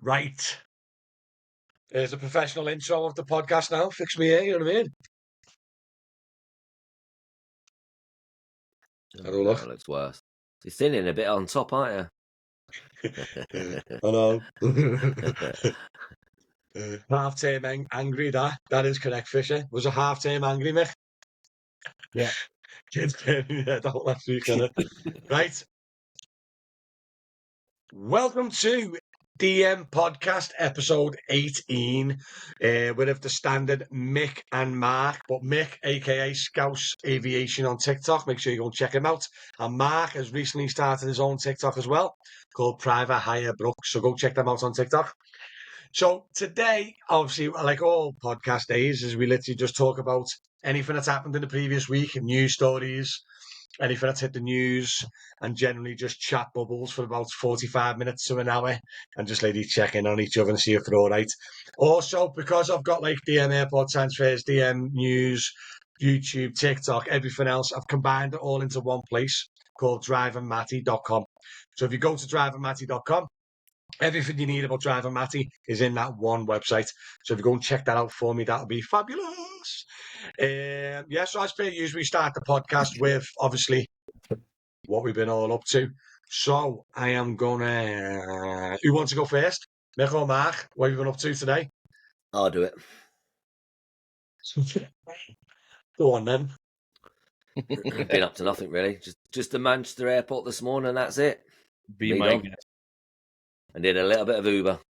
Right. There's a professional intro of the podcast now. Fix me here, you know what I mean? I don't know. That looks worse. You're thinning a bit on top, aren't you? I know. Half-term angry, that is correct, Fisher. Was a half-term angry, Mick? Yeah. Kids came in there last week, innit? Right. Welcome to DM Podcast episode 18. With the standard Mick and Mark, but Mick, aka Scouse Aviation on TikTok, make sure you go and check him out. And Mark has recently started his own TikTok as well, called Private Hire Brooks. So go check them out on TikTok. So today, obviously, like all podcast days, is we literally just talk about anything that's happened in the previous week, news stories, anything that's hit the news, and generally just chat bubbles for about 45 minutes to an hour and just lady check in on each other and see if they're all right. Also, because I've got like DM airport transfers, DM news, YouTube, TikTok, everything else, I've combined it all into one place called drivermatty.com. So if you go to drivermatty.com, everything you need about Driver Matty is in that one website. So if you go and check that out for me, that'll be fabulous. So as per usual, we start the podcast with, obviously, what we've been all up to. So I am gonna... who wants to go first? Mick or Mark? What have you been up to today? I'll do it. Go on, then. Been up to nothing, really. Just to Manchester Airport this morning, that's it. Be my guest. And did a little bit of Uber.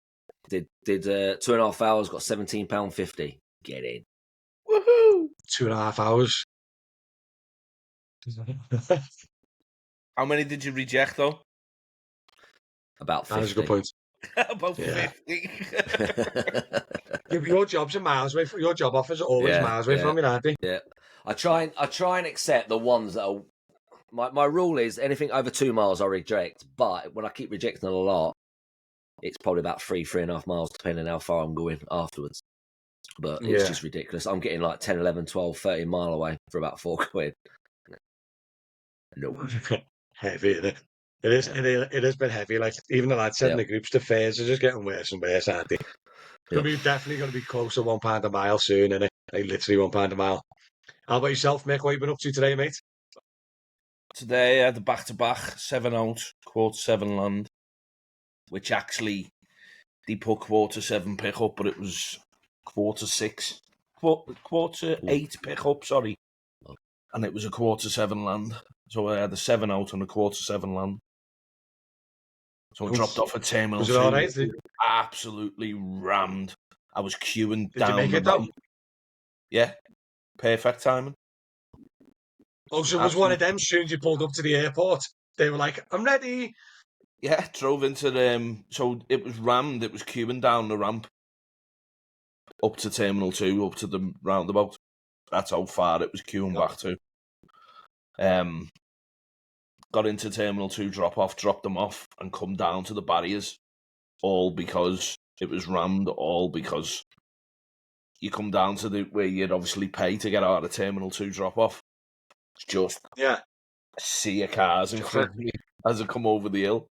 Did 2.5 hours, got £17.50. Get in. Woohoo! 2.5 hours. How many did you reject, though? About 50. That's a good point. About Yeah. 50. Your job's a miles away. Your job offers are always miles away from you, aren't they? Yeah. I try and accept the ones that are... My rule is anything over 2 miles I reject, but when I keep rejecting a lot, it's probably about 3.5 miles, depending on how far I'm going afterwards. But it's just ridiculous. I'm getting like 10, 11, 12, 13 mile away for about £4. No. Heavy, isn't it? It is. It has been heavy. Like even the lads said in the groups, the fares are just getting worse and worse, aren't they? Definitely going to be close to £1 a mile soon, innit? Like literally £1 a mile. How about yourself, Mick? What have you been up to today, mate? Today I had the back-to-back 7 out, quarter 7 land, which actually they put quarter 7 pick up, but it was quarter 6, quarter 8 pick up, sorry. And it was a quarter 7 land. So I had a 7 out and a quarter 7 land. So I dropped off at Terminal 2. Was it all right? Absolutely rammed. I was queuing down. Did you make it though? Yeah. Perfect timing. Oh, so it was one of them, as soon as you pulled up to the airport, they were like, I'm ready. Yeah, drove into so it was rammed, it was queuing down the ramp up to Terminal 2, up to the roundabout. That's how far it was queuing back to. Got into Terminal 2 drop-off, dropped them off, and come down to the barriers, all because it was rammed, all because you come down to where you'd obviously pay to get out of Terminal 2 drop-off. It's just a sea of cars in front of me as I come over the hill.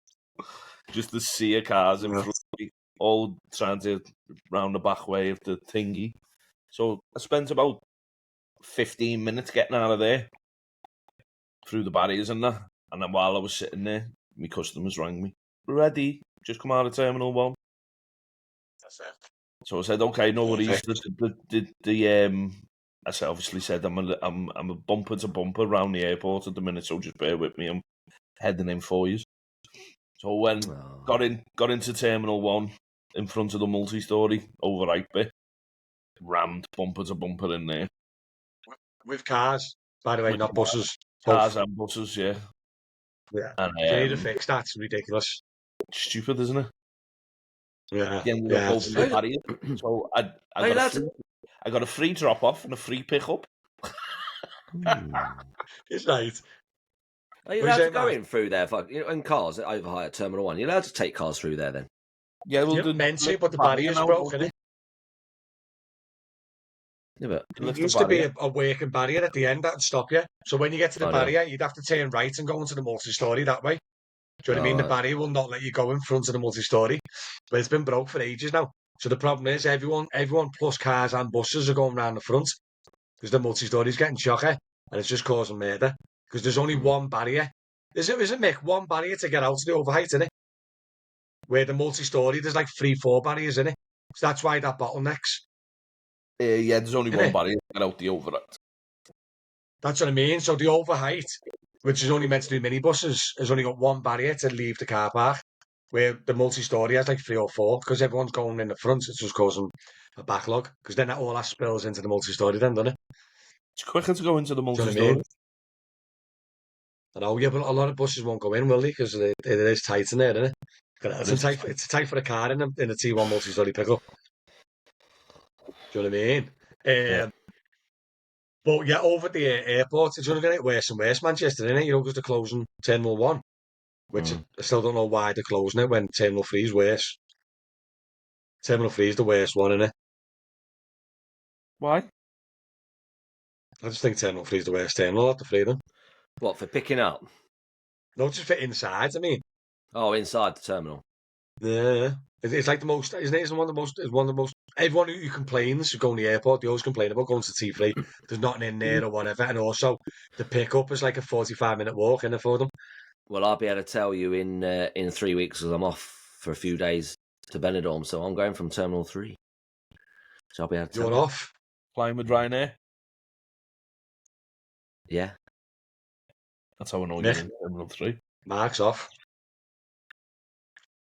Just a sea of cars in front of me, all trying to round the back way of the thingy. So I spent about 15 minutes getting out of there, through the barriers and that. And then while I was sitting there, my customers rang me. We're ready. Just come out of Terminal 1. That's it. So I said, okay, no worries. I obviously said I'm a bumper to bumper around the airport at the minute, so just bear with me. I'm heading in for you. So when got into Terminal 1 in front of the multi-story over right bit, rammed bumper to bumper in there. With cars, by the way, not buses. Cars and buses, yeah. Yeah. And, they need to fix that. It's ridiculous. Stupid, isn't it? Yeah. So I got a free drop off and a free pick up. It's right. Are you allowed to go in through there? In cars at Overhire Terminal 1, you're allowed to take cars through there then? Yeah, well, but the barrier's broken, isn't it? Yeah, but there used to be a working barrier at the end that would stop you. So when you get to the barrier, you'd have to turn right and go into the multi-story that way. Do you know what I mean? The Right. barrier will not let you go in front of the multi-story, but it's been broke for ages now. So the problem is everyone plus cars and buses are going round the front because the multi-story's getting chocker and it's just causing murder because there's only one barrier. Is it, Mick? One barrier to get out to the overheight, isn't it? Where the multi-story, there's like 3, 4 barriers in it. So that's why that bottlenecks, Yeah, there's only isn't one it? barrier to get out the overheight. That's what I mean. So the overheight, which is only meant to do minibuses, has only got one barrier to leave the car park, where the multi-story has like 3 or 4 because everyone's going in the front. It's just causing a backlog because then that all that spills into the multi-story, then, doesn't it? It's quicker to go into the Do you know what I multi-story. mean? I know, yeah, but a lot of buses won't go in, will they? Because it is tight in there, isn't it? It's tight for a car in a T1 multi-story pickup. Do you know what I mean? Yeah. But yeah, over at the airport, it's going to get worse and worse, Manchester, isn't it? You know, because they're closing Terminal 1, which I still don't know why they're closing it when Terminal 3 is worse. Terminal 3 is the worst one, isn't it? Why? I just think Terminal 3 is the worst terminal out the three of them. What, for picking up? No, just for inside, I mean. Oh, inside the terminal. Yeah. It's like the most, isn't it? It's one of the most, everyone who complains who go in the airport, they always complain about going to T3. There's nothing in there or whatever. And also, the pickup is like a 45-minute walk in it for them. Well, I'll be able to tell you in 3 weeks because I'm off for a few days to Benidorm, so I'm going from Terminal 3. So I'll be able to tell You're you. off. Flying with Ryanair. Yeah. That's how I know Nick? you're in Terminal 3. Mark's off.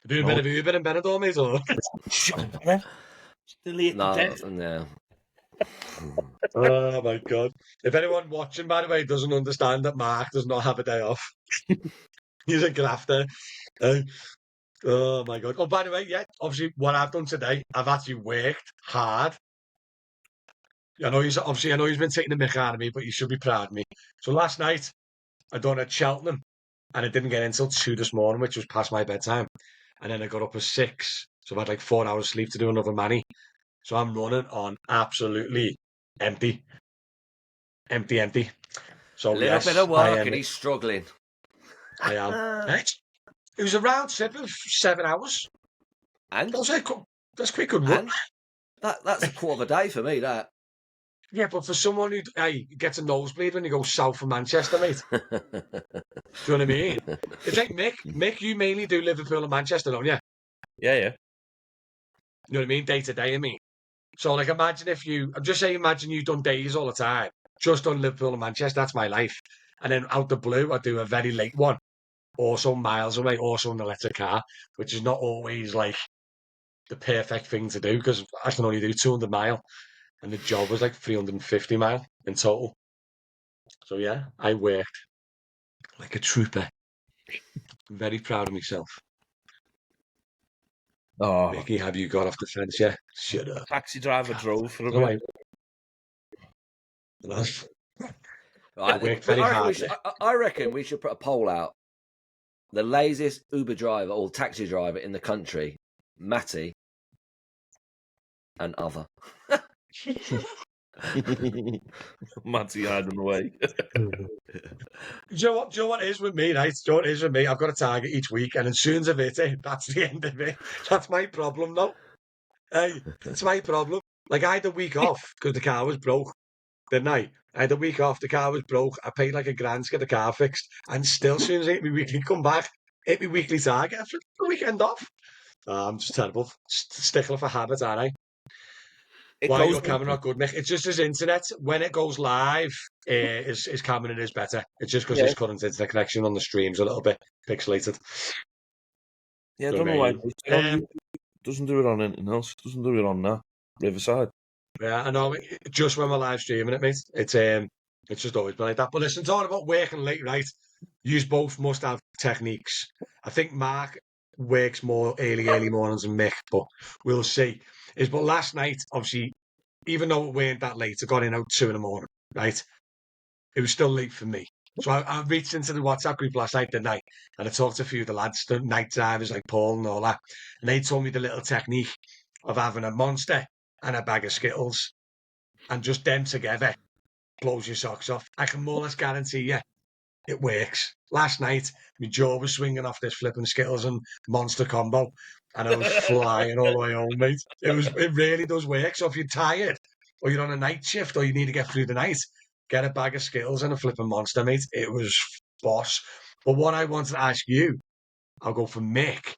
Doing a No. bit of Uber in Benidorm, mate, or? Still here to death. No. Oh my god. If anyone watching, by the way, doesn't understand that Mark does not have a day off, he's a grafter. Oh my god. Oh, by the way, yeah, obviously what I've done today, I've actually worked hard. I know he's been taking the mick out of me, but you should be proud of me. So last night I done at Cheltenham and I didn't get in until 2 this morning, which was past my bedtime. And then I got up at 6. So I've had like 4 hours sleep to do another manny. So I'm running on absolutely empty. Empty. So A little bit of work and he's struggling. I am. It was a round trip of 7 hours. And That's quite good work. That's a quarter of a day for me, that. Yeah, but for someone who gets a nosebleed when you go south of Manchester, mate. Do you know what I mean? It's like Mick. Mick, you mainly do Liverpool and Manchester, don't you? Yeah. You know what I mean? Day to day, I mean. So, like, imagine you've done days all the time, just on Liverpool and Manchester. That's my life. And then out the blue, I do a very late one, also miles away, also an electric car, which is not always like the perfect thing to do because I can only do 200 mile, and the job was like 350 mile in total. So yeah, I worked like a trooper. I'm very proud of myself. Oh, Mickey, have you got off the fence yet? Shut up. taxi driver drove for a No, bit. I worked very hard. I reckon we should put a poll out. The laziest Uber driver or taxi driver in the country, Matty, and other. Matty hiding away. Do you know what it is with me, right? Do you know what it is with me? I've got a target each week, and as soon as I've hit it, that's the end of it. That's my problem, though. Hey, it's my problem. Like, I had a week off because the car was broke, didn't I? I had a week off, the car was broke. I paid like £1,000 to get the car fixed, and still, as soon as I hit my weekly, come back, hit my weekly target after the weekend off. I'm just terrible. Stickler for habit, aren't I? Why your camera not good, Mick? It's just his internet. When it goes live, his camera is better. It's just because his current internet connection on the stream's a little bit pixelated. Yeah, I don't know why. Doesn't do it on anything else. Doesn't do it on that. Riverside. Yeah, I know. Just when we're live streaming it, mate. It's just always been like that. But listen, talking about working late, right? You both must have techniques. I think Mark works more early mornings than Mick, but we'll see. But last night, obviously, even though it weren't that late, I got in out 2 in the morning, right? It was still late for me. So I reached into the WhatsApp group last night, didn't I? And I talked to a few of the lads, the night drivers like Paul and all that. And they told me the little technique of having a Monster and a bag of Skittles and just them together blows your socks off. I can more or less guarantee you it works. Last night, my jaw was swinging off this flipping Skittles and Monster combo, and I was flying all the way home, mate. It really does work. So if you're tired, or you're on a night shift, or you need to get through the night, get a bag of Skittles and a flipping Monster, mate. It was boss. But what I wanted to ask you, I'll go for Mick.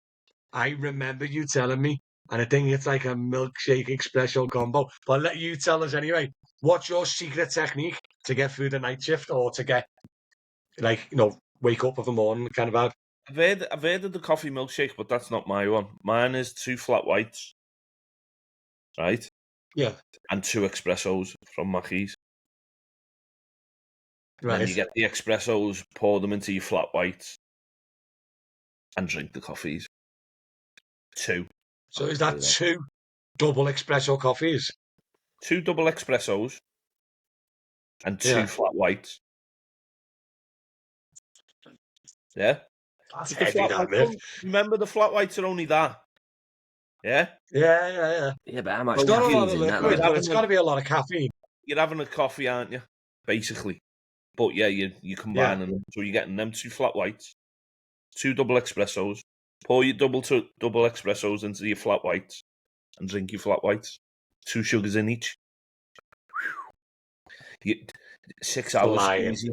I remember you telling me, and I think it's like a milkshake espresso combo. But I'll let you tell us anyway. What's your secret technique to get through the night shift, or to get, like, wake up of the morning kind of vibe? I've heard of the coffee milkshake, but that's not my one. Mine is 2 flat whites, right? Yeah. And 2 espressos from Mackey's. Right. Then you get the espressos, pour them into your flat whites, and drink the coffees. 2. So is that 2 double espresso coffees? 2 double espressos and 2 flat whites. Yeah? That's The heavy, flat that, whites, mate. remember, the flat whites are only that. Yeah? Yeah. Yeah, but how much It's not a lot caffeine's of in that? liquid, Like? but it's got to be a lot of caffeine. You're having a coffee, aren't you? Basically. But yeah, you combining them. So you're getting them 2 flat whites, 2 double espressos, pour your double espressos into your flat whites, and drink your flat whites. 2 sugars in each. 6 hours Flying. easy.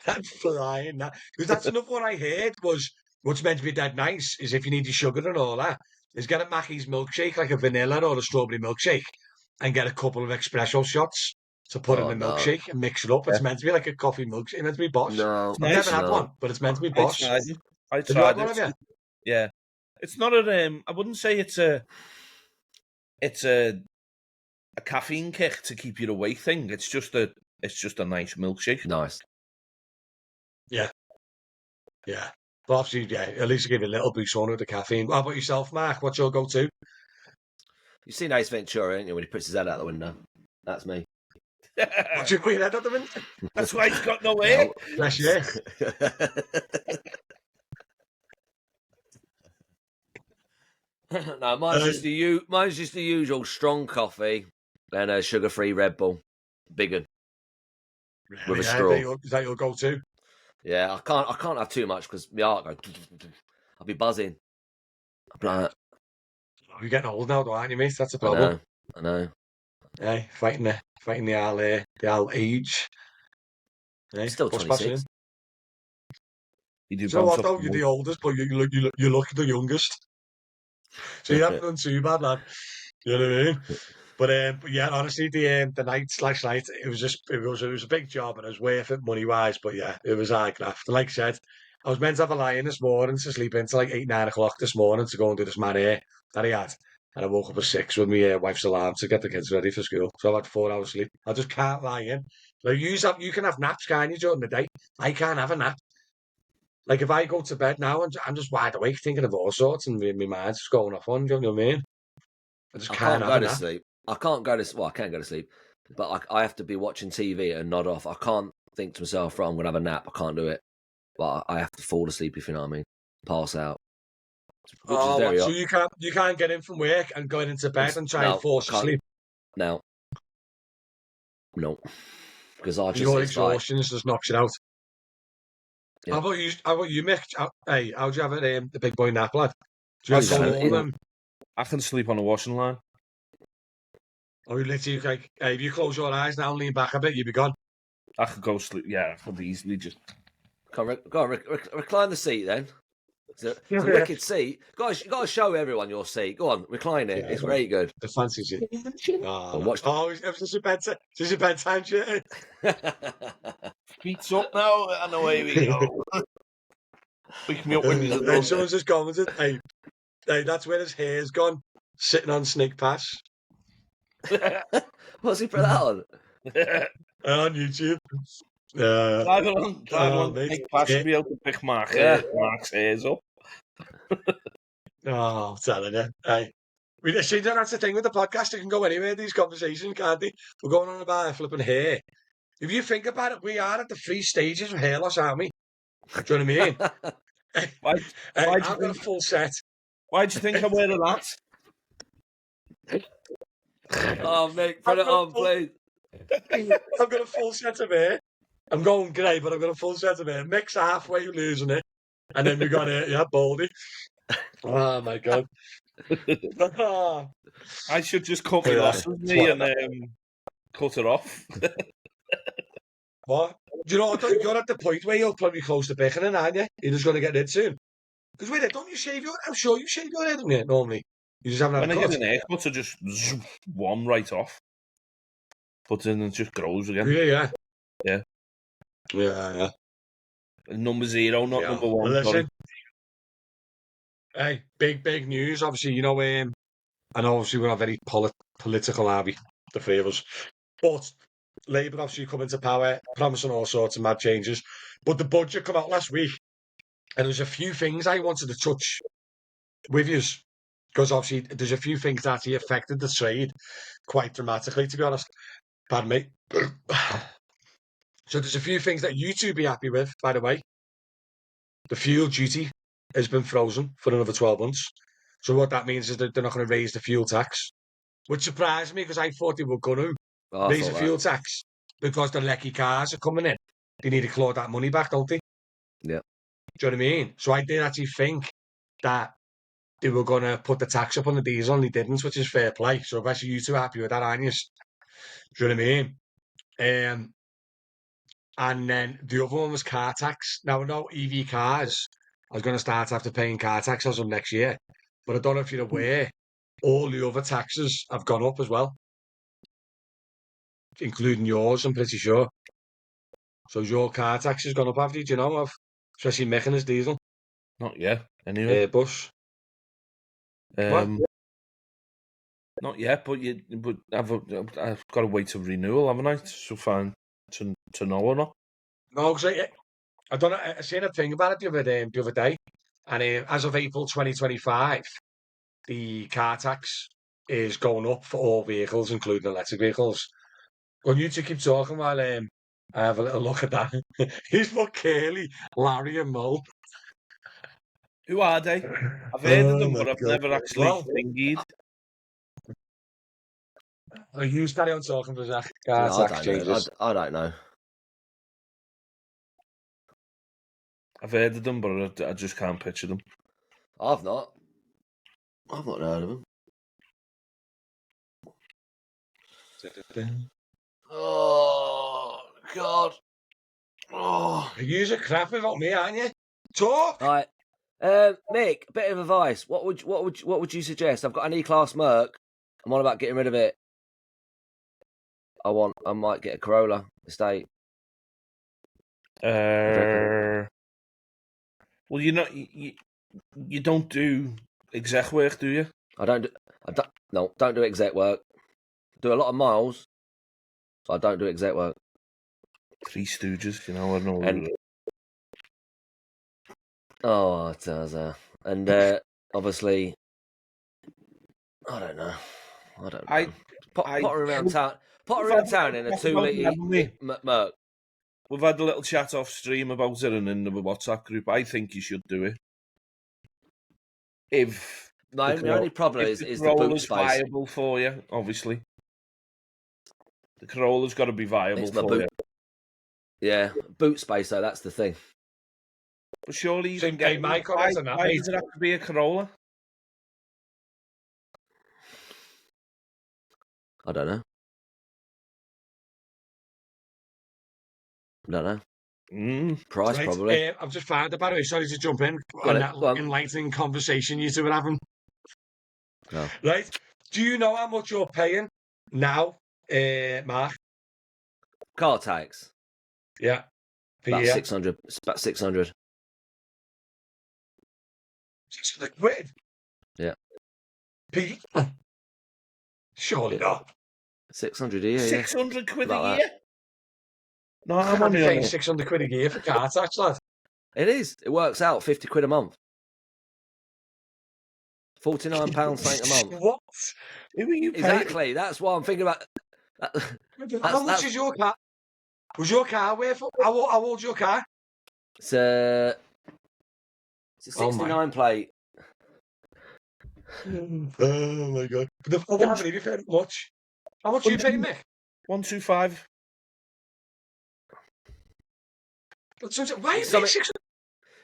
That's flying. Because that's another one I heard was, what's meant to be dead nice is, if you need your sugar and all that, is get a Mackey's milkshake, like a vanilla or a strawberry milkshake, and get a couple of espresso shots to put in the milkshake and mix it up. It's meant to be like a coffee milkshake. It's meant to be boss. No, I've never had one, but it's meant to be boss. I Have you tried had one, it. have you? Yeah. It's not a I wouldn't say it's a caffeine kick to keep you awake thing. It's just a nice milkshake. Nice. Yeah. But obviously, yeah, at least you give you a little boost on with the caffeine. How about yourself, Mark? What's your go-to? You've seen Ace Ventura, haven't you, when he puts his head out the window? That's me. What's your queen head at the minute? That's why he's got no hair. Bless you. No, mine's just the usual strong coffee and a sugar-free Red Bull, big one, with a straw. Is that your go-to? Yeah, I can't have too much because my heart goes. I'll be buzzing. You're getting old now, though, aren't you, mate? That's a problem. I know. Hey, fighting the old age. Hey, Still 26. You do so what, though? You're the oldest, but you look the youngest. So you haven't done too bad, lad. You know what I mean? But yeah, honestly, the night/night, it was a big job, and it was worth it money wise. But yeah, it was hard graft. And like I said, I was meant to have a lie-in this morning to sleep into like 8-9 o'clock this morning to go and do this mad hair that I had. And I woke up at 6 with my wife's alarm to get the kids ready for school. So I had 4 hours sleep. I just can't lie in. Like, you can have naps, can't you, during the day? I can't have a nap. Like, if I go to bed now, I'm just wide awake thinking of all sorts, and my mind's just going off on, do you know what I mean? I just can't have a nap. Sleep. I can't go to well, I can go to sleep, but I have to be watching TV and nod off. I can't think to myself, right, I'm going to have a nap. I can't do it. But I have to fall asleep, if you know what I mean. Pass out. So you can't get in from work and go into bed and try and force sleep? No. Because your exhaustion just knocks it out. Yeah. How about you, Mick? Hey, how do you have it, the big boy nap, lad? Do you have them? I can sleep on a washing line. Oh, you literally, like, hey, if you close your eyes now and lean back a bit, you'll be gone. I could go sleep. Yeah, I could easily just... Go on, recline the seat then. It's a wicked seat. You got to show everyone your seat. Go on, recline it. It's very good. The fancy seat. It's just a bedtime shit. Feet's up now, and away we go. Wake me up when you're done. Someone's just commented, hey, that's where his hair's gone, sitting on Snake Pass. What's he put that on? On YouTube. Drive along, Snake Pass to be able to pick Mark's hairs up. I'm telling you. Hey. That's the thing with the podcast. It can go anywhere, these conversations, can't they? We're going on about flipping hair. If you think about it, we are at the 3 stages of hair loss, aren't we? Do you know what I mean? I've got a full set. Why do you think I'm wearing that? Oh, Mick, put it on, please. I've got a full set of hair. I'm going grey, but I've got a full set of hair. Mick's halfway losing it. And then we got Baldy. Oh, my God. I should just cut my Yeah. losses, me, and cut it off. What? Do you know what? You're at the point where you're probably close to picking, aren't you? You're just going to get it soon. Because with it, don't you shave your... I'm sure you shave your head, don't you, normally? You just haven't had When a I cut. get an haircut, I just zoom one right off. But then it just grows again. Yeah. Yeah. Yeah. Number 0, not Yeah. number 1. Well, Sorry. listen. Hey, big news. Obviously, you know, and obviously we're not very political, are we? The three of us. But Labour obviously coming to power, promising all sorts of mad changes. But the budget came out last week, and there's a few things I wanted to touch with you. Because obviously there's a few things that actually affected the trade quite dramatically, to be honest. Pardon me. So there's a few things that you two be happy with, by the way. The fuel duty has been frozen for another 12 months. So what that means is that they're not going to raise the fuel tax, which surprised me because I thought they were going to raise the fuel tax because the lecky cars are coming in. They need to claw that money back, don't they? Yeah. Do you know what I mean? So I did actually think that they were going to put the tax up on the diesel and they didn't, which is fair play. So I guess you two are happy with that, aren't you? Do you know what I mean? And then the other one was car tax. Now, I know EV cars are going to start after paying car tax as of next year. But I don't know if you're aware, all the other taxes have gone up as well, including yours, I'm pretty sure. So your car tax has gone up, have you? Do you know of? Especially Mechanist diesel. Not yet, anyway. Airbus. What? Not yet, but I've got to wait till renewal, haven't I? So fine to know or not. No, because I don't know. I seen a thing about it the other day, and as of April 2025, the car tax is going up for all vehicles, including electric vehicles. Well, you two keep talking while I have a little look at that. He's for Curly, Larry, and Mo. Who are they? I've heard of them, my but I've God. never actually Well, thingied. you carry on talking for Zach. Car tax changes. I don't know. I've heard of them, but I just can't picture them. I've not heard of them. Oh, God. Oh. You're crap about me, aren't you? Talk. All right. Mick, bit of advice. What would you suggest? I've got an E-Class Merc. I'm on about getting rid of it. I might get a Corolla estate. Well, you don't do exec work, do you? Don't do exec work. Do a lot of miles, but I don't do exec work. Three Stooges, I know. Oh, it does. And obviously, I don't know. Potter around town. Potter around town in a 2-litre Merc. We've had a little chat off stream about it and in the WhatsApp group. I think you should do it. If the only problem is the boot space. Viable for you, obviously. The Corolla's got to be viable for you. Yeah, boot space though. That's the thing. But surely you can get. Why does it have to be a Corolla? I don't know. Price, right. probably. I've just found it, by the way. Sorry to jump in on that enlightening conversation you two were having. No. Right. Do you know how much you're paying now, Mark? Car tax. Yeah. About 600. It's about 600. 600 quid? Yeah. Pete? Surely not. 600 a year. 600 quid a year? No, I'm only paying 600 quid a year for car tax, lad. It is. It works out 50 quid a month. £49 something a month. What? Who are you paying? Exactly. That's what I'm thinking about. How much is your car? Was your car worth? How old's your car? It's a 69 plate. Oh my God. I can't believe you paid much. How much are you paying, Mick? 125. But so, why are you It's paying something- 600?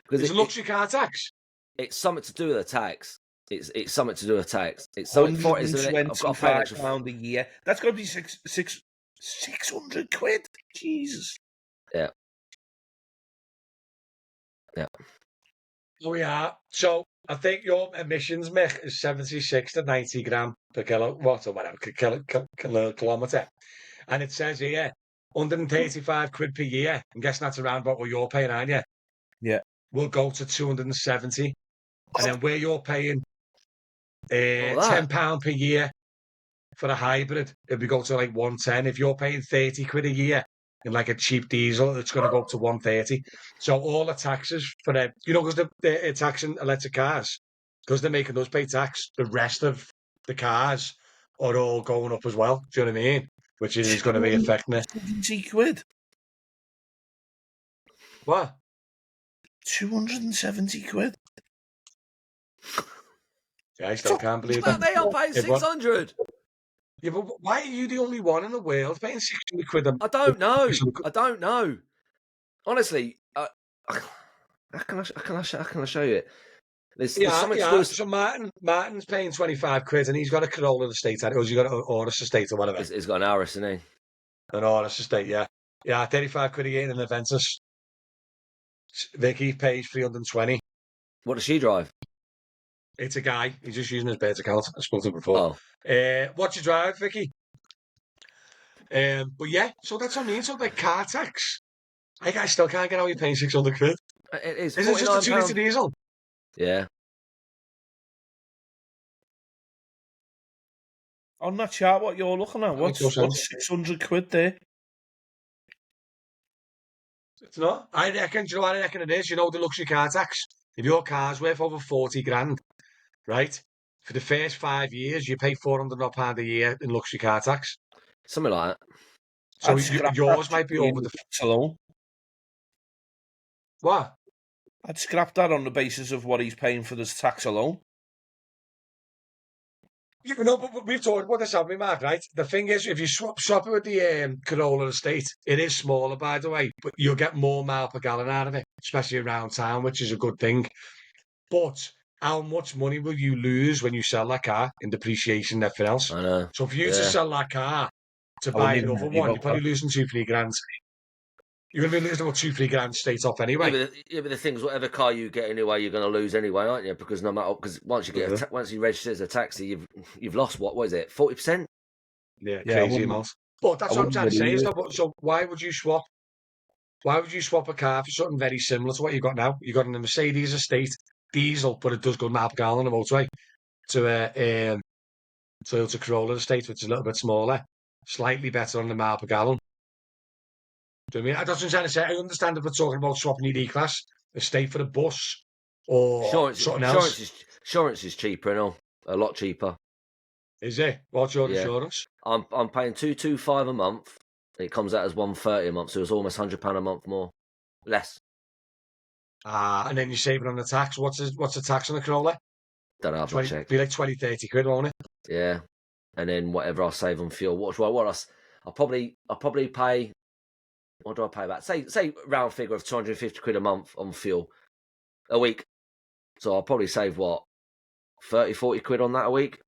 Because It's a luxury car tax. it's something to do with the tax. It's something to do with tax. It's something for it. I've got to pay an extra £125 a year. That's got to be 600 quid. Jesus. Yeah. Oh, yeah. So I think your emissions, Mick, is 76 to 90 gram per kilowatt or whatever, kilometre. And it says here, 135 quid per year. I'm guessing that's around about what you're paying, aren't you? Yeah. Will go to 270. And then where you're paying What was that? £10 per year for a hybrid, it'll be go to like 110. If you're paying 30 quid a year in like a cheap diesel, it's going to go up to 130. So all the taxes for them, because they're taxing electric cars, because they're making us pay tax, the rest of the cars are all going up as well. Do you know what I mean? Which is going to be affecting it. 270 quid. What? 270 quid. Yeah, I still can't believe But that. they are paying Everyone- 600. Yeah, but why are you the only one in the world paying 600 quid? I don't know. I don't know. Honestly, how can I show you it? There's something to do with... So Martin's paying 25 quid and he's got a Corolla estate, or he's got an Aurus estate or whatever. He's got an Aurus, isn't he? An Aurus estate, yeah. Yeah, 35 quid a year in an Aventus. Vicky pays 320. What does she drive? It's a guy. He's just using his birds account. I spoke to him before. Oh, What's your drive, Vicky? But yeah, so that's what I mean. So like car tax. I still can't get how you're paying 600 quid. it is. Is it just a 2 £49. litre diesel? Yeah. On that chart, what you're looking at, what's 600 quid there? It's not. I reckon, do you know what I reckon it is? You know, the luxury car tax. If your car's worth over 40 grand, right? For the first 5 years, you pay £400 a year in luxury car tax. Something like that. So yours might be over the... alone. What? I'd scrap that on the basis of what he's paying for this tax alone. You know, but we've talked about this, haven't we, Mark, right? The thing is, if you swap it with the Corolla estate, it is smaller, by the way, but you'll get more mile per gallon out of it, especially around town, which is a good thing. But how much money will you lose when you sell that car in depreciation and everything else? I know. So for you to sell that car to buy another one, you're probably losing 2-3 grand. You're going to be losing about 2-3 grand straight off anyway. Yeah, but the thing is, whatever car you get anyway, you're going to lose anyway, aren't you? Because once you get once you register as a taxi, you've lost what is it, 40%? Yeah, crazy amounts. But that's what I'm trying to say. So why would you swap? Why would you swap a car for something very similar to what you've got now? You've got a Mercedes estate diesel, but it does go mile per gallon on the motorway, to a Toyota Corolla estate, which is a little bit smaller, slightly better on the mile per gallon. Do you know what I mean? That's what I'm trying to say. I understand if we're talking about swapping your E-Class estate for a bus or something else. Insurance is cheaper and all, a lot cheaper. Is it? What's your insurance? I'm paying $225 a month. It comes out as $130 a month, so it's almost £100 a month more, less. And then you're saving on the tax. What's the tax on the Corolla? Don't know, I've not checked. Be like 20-30 quid, won't it? Yeah, and then whatever I save on fuel. I'll probably pay. What do I pay about? Say round figure of 250 quid a month on fuel a week. So I'll probably save what 30-40 quid on that a week.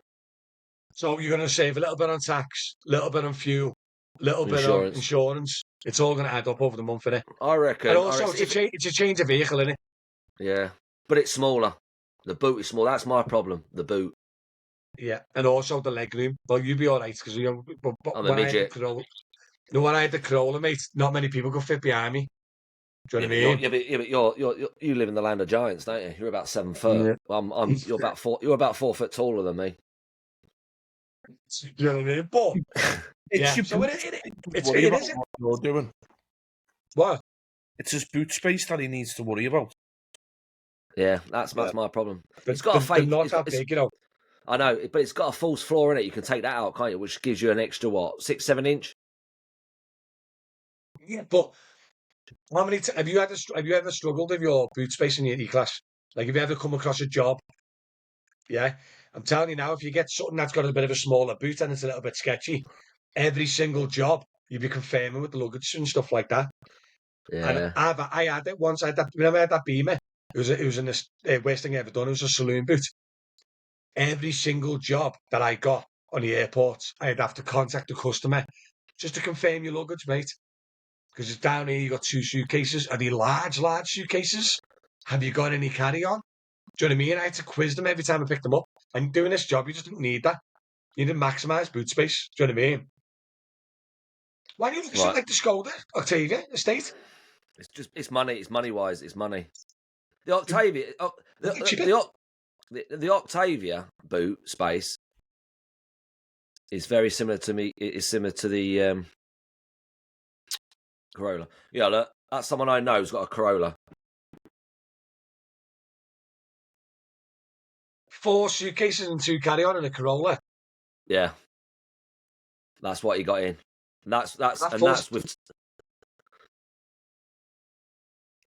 So you're going to save a little bit on tax, a little bit on fuel, a little bit on insurance. It's all going to add up over the month, innit? I reckon. And also, it's a change of vehicle, innit? Yeah, but it's smaller. The boot is small. That's my problem. The boot. Yeah, and also the legroom. Well, you'd be all right because I'm a midget. When I had the Corolla, mate, not many people could fit behind me. Do you know what I mean? You live in the land of giants, don't you? You're about 7 foot. Yeah. You're about 4. You're about 4 foot taller than me. Do you know what I mean? But it's what you're doing. What? It's his boot space that he needs to worry about. Yeah, that's my problem. It's got a fake. Not that big, you know. I know, but it's got a false floor in it. You can take that out, can't you? Which gives you an extra 6-7 inch. Yeah, but how many have you ever struggled with your boot space in your E-Class? Like, have you ever come across a job? Yeah, I'm telling you now, if you get something that's got a bit of a smaller boot and it's a little bit sketchy, every single job, you'd be confirming with the luggage and stuff like that. And Yeah. I had it once. I had that. Whenever I had that Beamer, it was in the worst thing I ever done. It was a saloon boot. Every single job that I got on the airport, I'd have to contact the customer just to confirm your luggage, mate. Because it's down here, you got 2 suitcases. Are they large suitcases? Have you got any carry-on? Do you know what I mean? I had to quiz them every time I picked them up. And doing this job, you just didn't need that. You didn't maximise boot space. Do you know what I mean? Why do you look at something Right. like the Skoda Octavia estate? It's money. It's money wise. It's money. The Octavia, Cheaper. the Octavia boot space is very similar to me. It is similar to the Corolla. Yeah, look, that's someone I know who's got a Corolla. 4 suitcases and 2 carry-on and a Corolla. Yeah, that's what he got in. And that's with.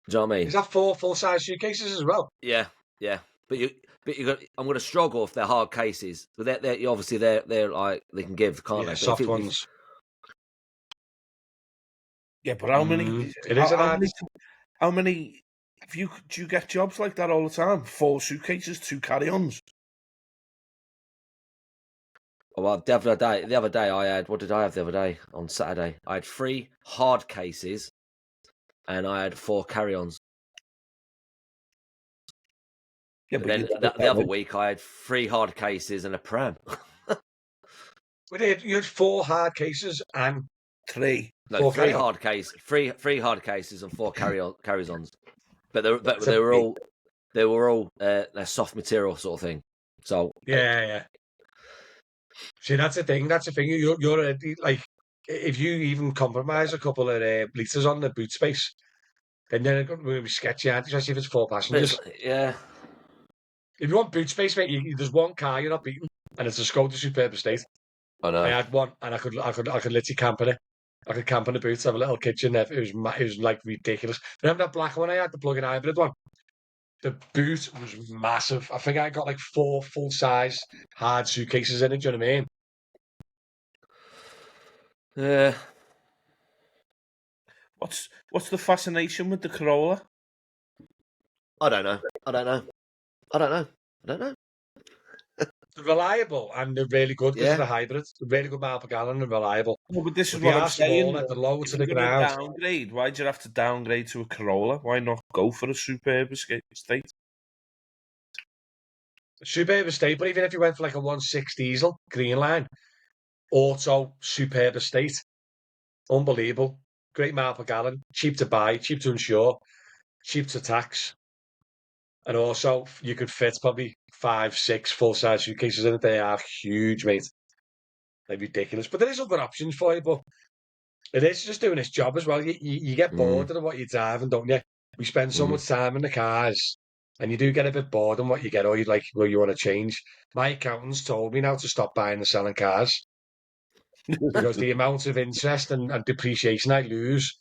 Do you know what I mean? Is that 4 full-size suitcases as well? Yeah. But I'm going to struggle if they're hard cases. But they're obviously they're like they can give, can't they? But Soft ones. Yeah, but how many? It is how many? Do you get jobs like that all the time? 4 suitcases, 2 carry-ons. Well, the other day I had. What did I have the other day on Saturday? I had 3 hard cases, and I had 4 carry-ons. Yeah, but then the other week I had 3 hard cases and a pram. You had 4 hard cases and 3. No, 3 hard cases, 3 hard cases and 4 carry-ons. But they were all they're soft material sort of thing. So yeah. See, that's the thing. You're like, if you even compromise a couple of litres on the boot space, then they're going to be sketchy, aren't you? Especially if it's 4 passengers. Yeah. If you want boot space, mate, there's one car you're not beating, and it's a Skoda Superb Estate. I know. I had one, and I could literally camp in it. I could camp in the boots, have a little kitchen there. It was like ridiculous. Remember that black one I had, the plug-in hybrid one? The boot was massive. I think I got like 4 full-size hard suitcases in it. Do you know what I mean? Yeah. What's the fascination with the Corolla? I don't know. They're reliable and they're really good because Yeah. they're hybrids. They're really good mile per gallon and reliable. No, but this is But what they I'm are saying. small, they're low If to the you're gonna ground. downgrade, why'd you have to downgrade to a Corolla? Why not go for a Superb Estate? Superb Estate, but even if you went for like a 1.6 diesel, green line, auto, Superb Estate, unbelievable. Great mile per gallon, cheap to buy, cheap to insure, cheap to tax. And also, you could fit probably 5, 6 full-size suitcases in it. They are huge, mate. They're ridiculous. But there is other options for you, but it is just doing its job as well. You get bored of what you're driving, don't you? We spend so much time in the cars, and you do get a bit bored on what you get, or you'd like, well, you want to change. My accountants told me now to stop buying and selling cars because the amount of interest and depreciation I lose,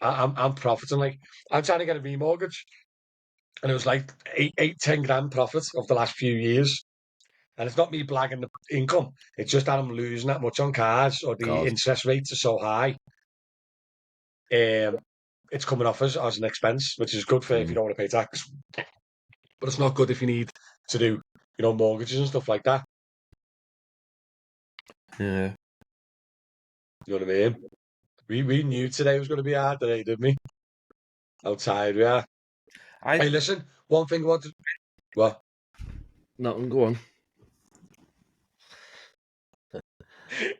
I'm profiting. Like, I'm trying to get a remortgage, and it was like 10 grand profit over the last few years. And it's not me blagging the income. It's just that I'm losing that much on cars, or the interest rates are so high. It's coming off as an expense, which is good for if you don't want to pay tax. But it's not good if you need to do, mortgages and stuff like that. Yeah. You know what I mean? We knew today was going to be hard today, didn't we? How tired we are. Hey, listen, one thing I wanted... What? Nothing, go on.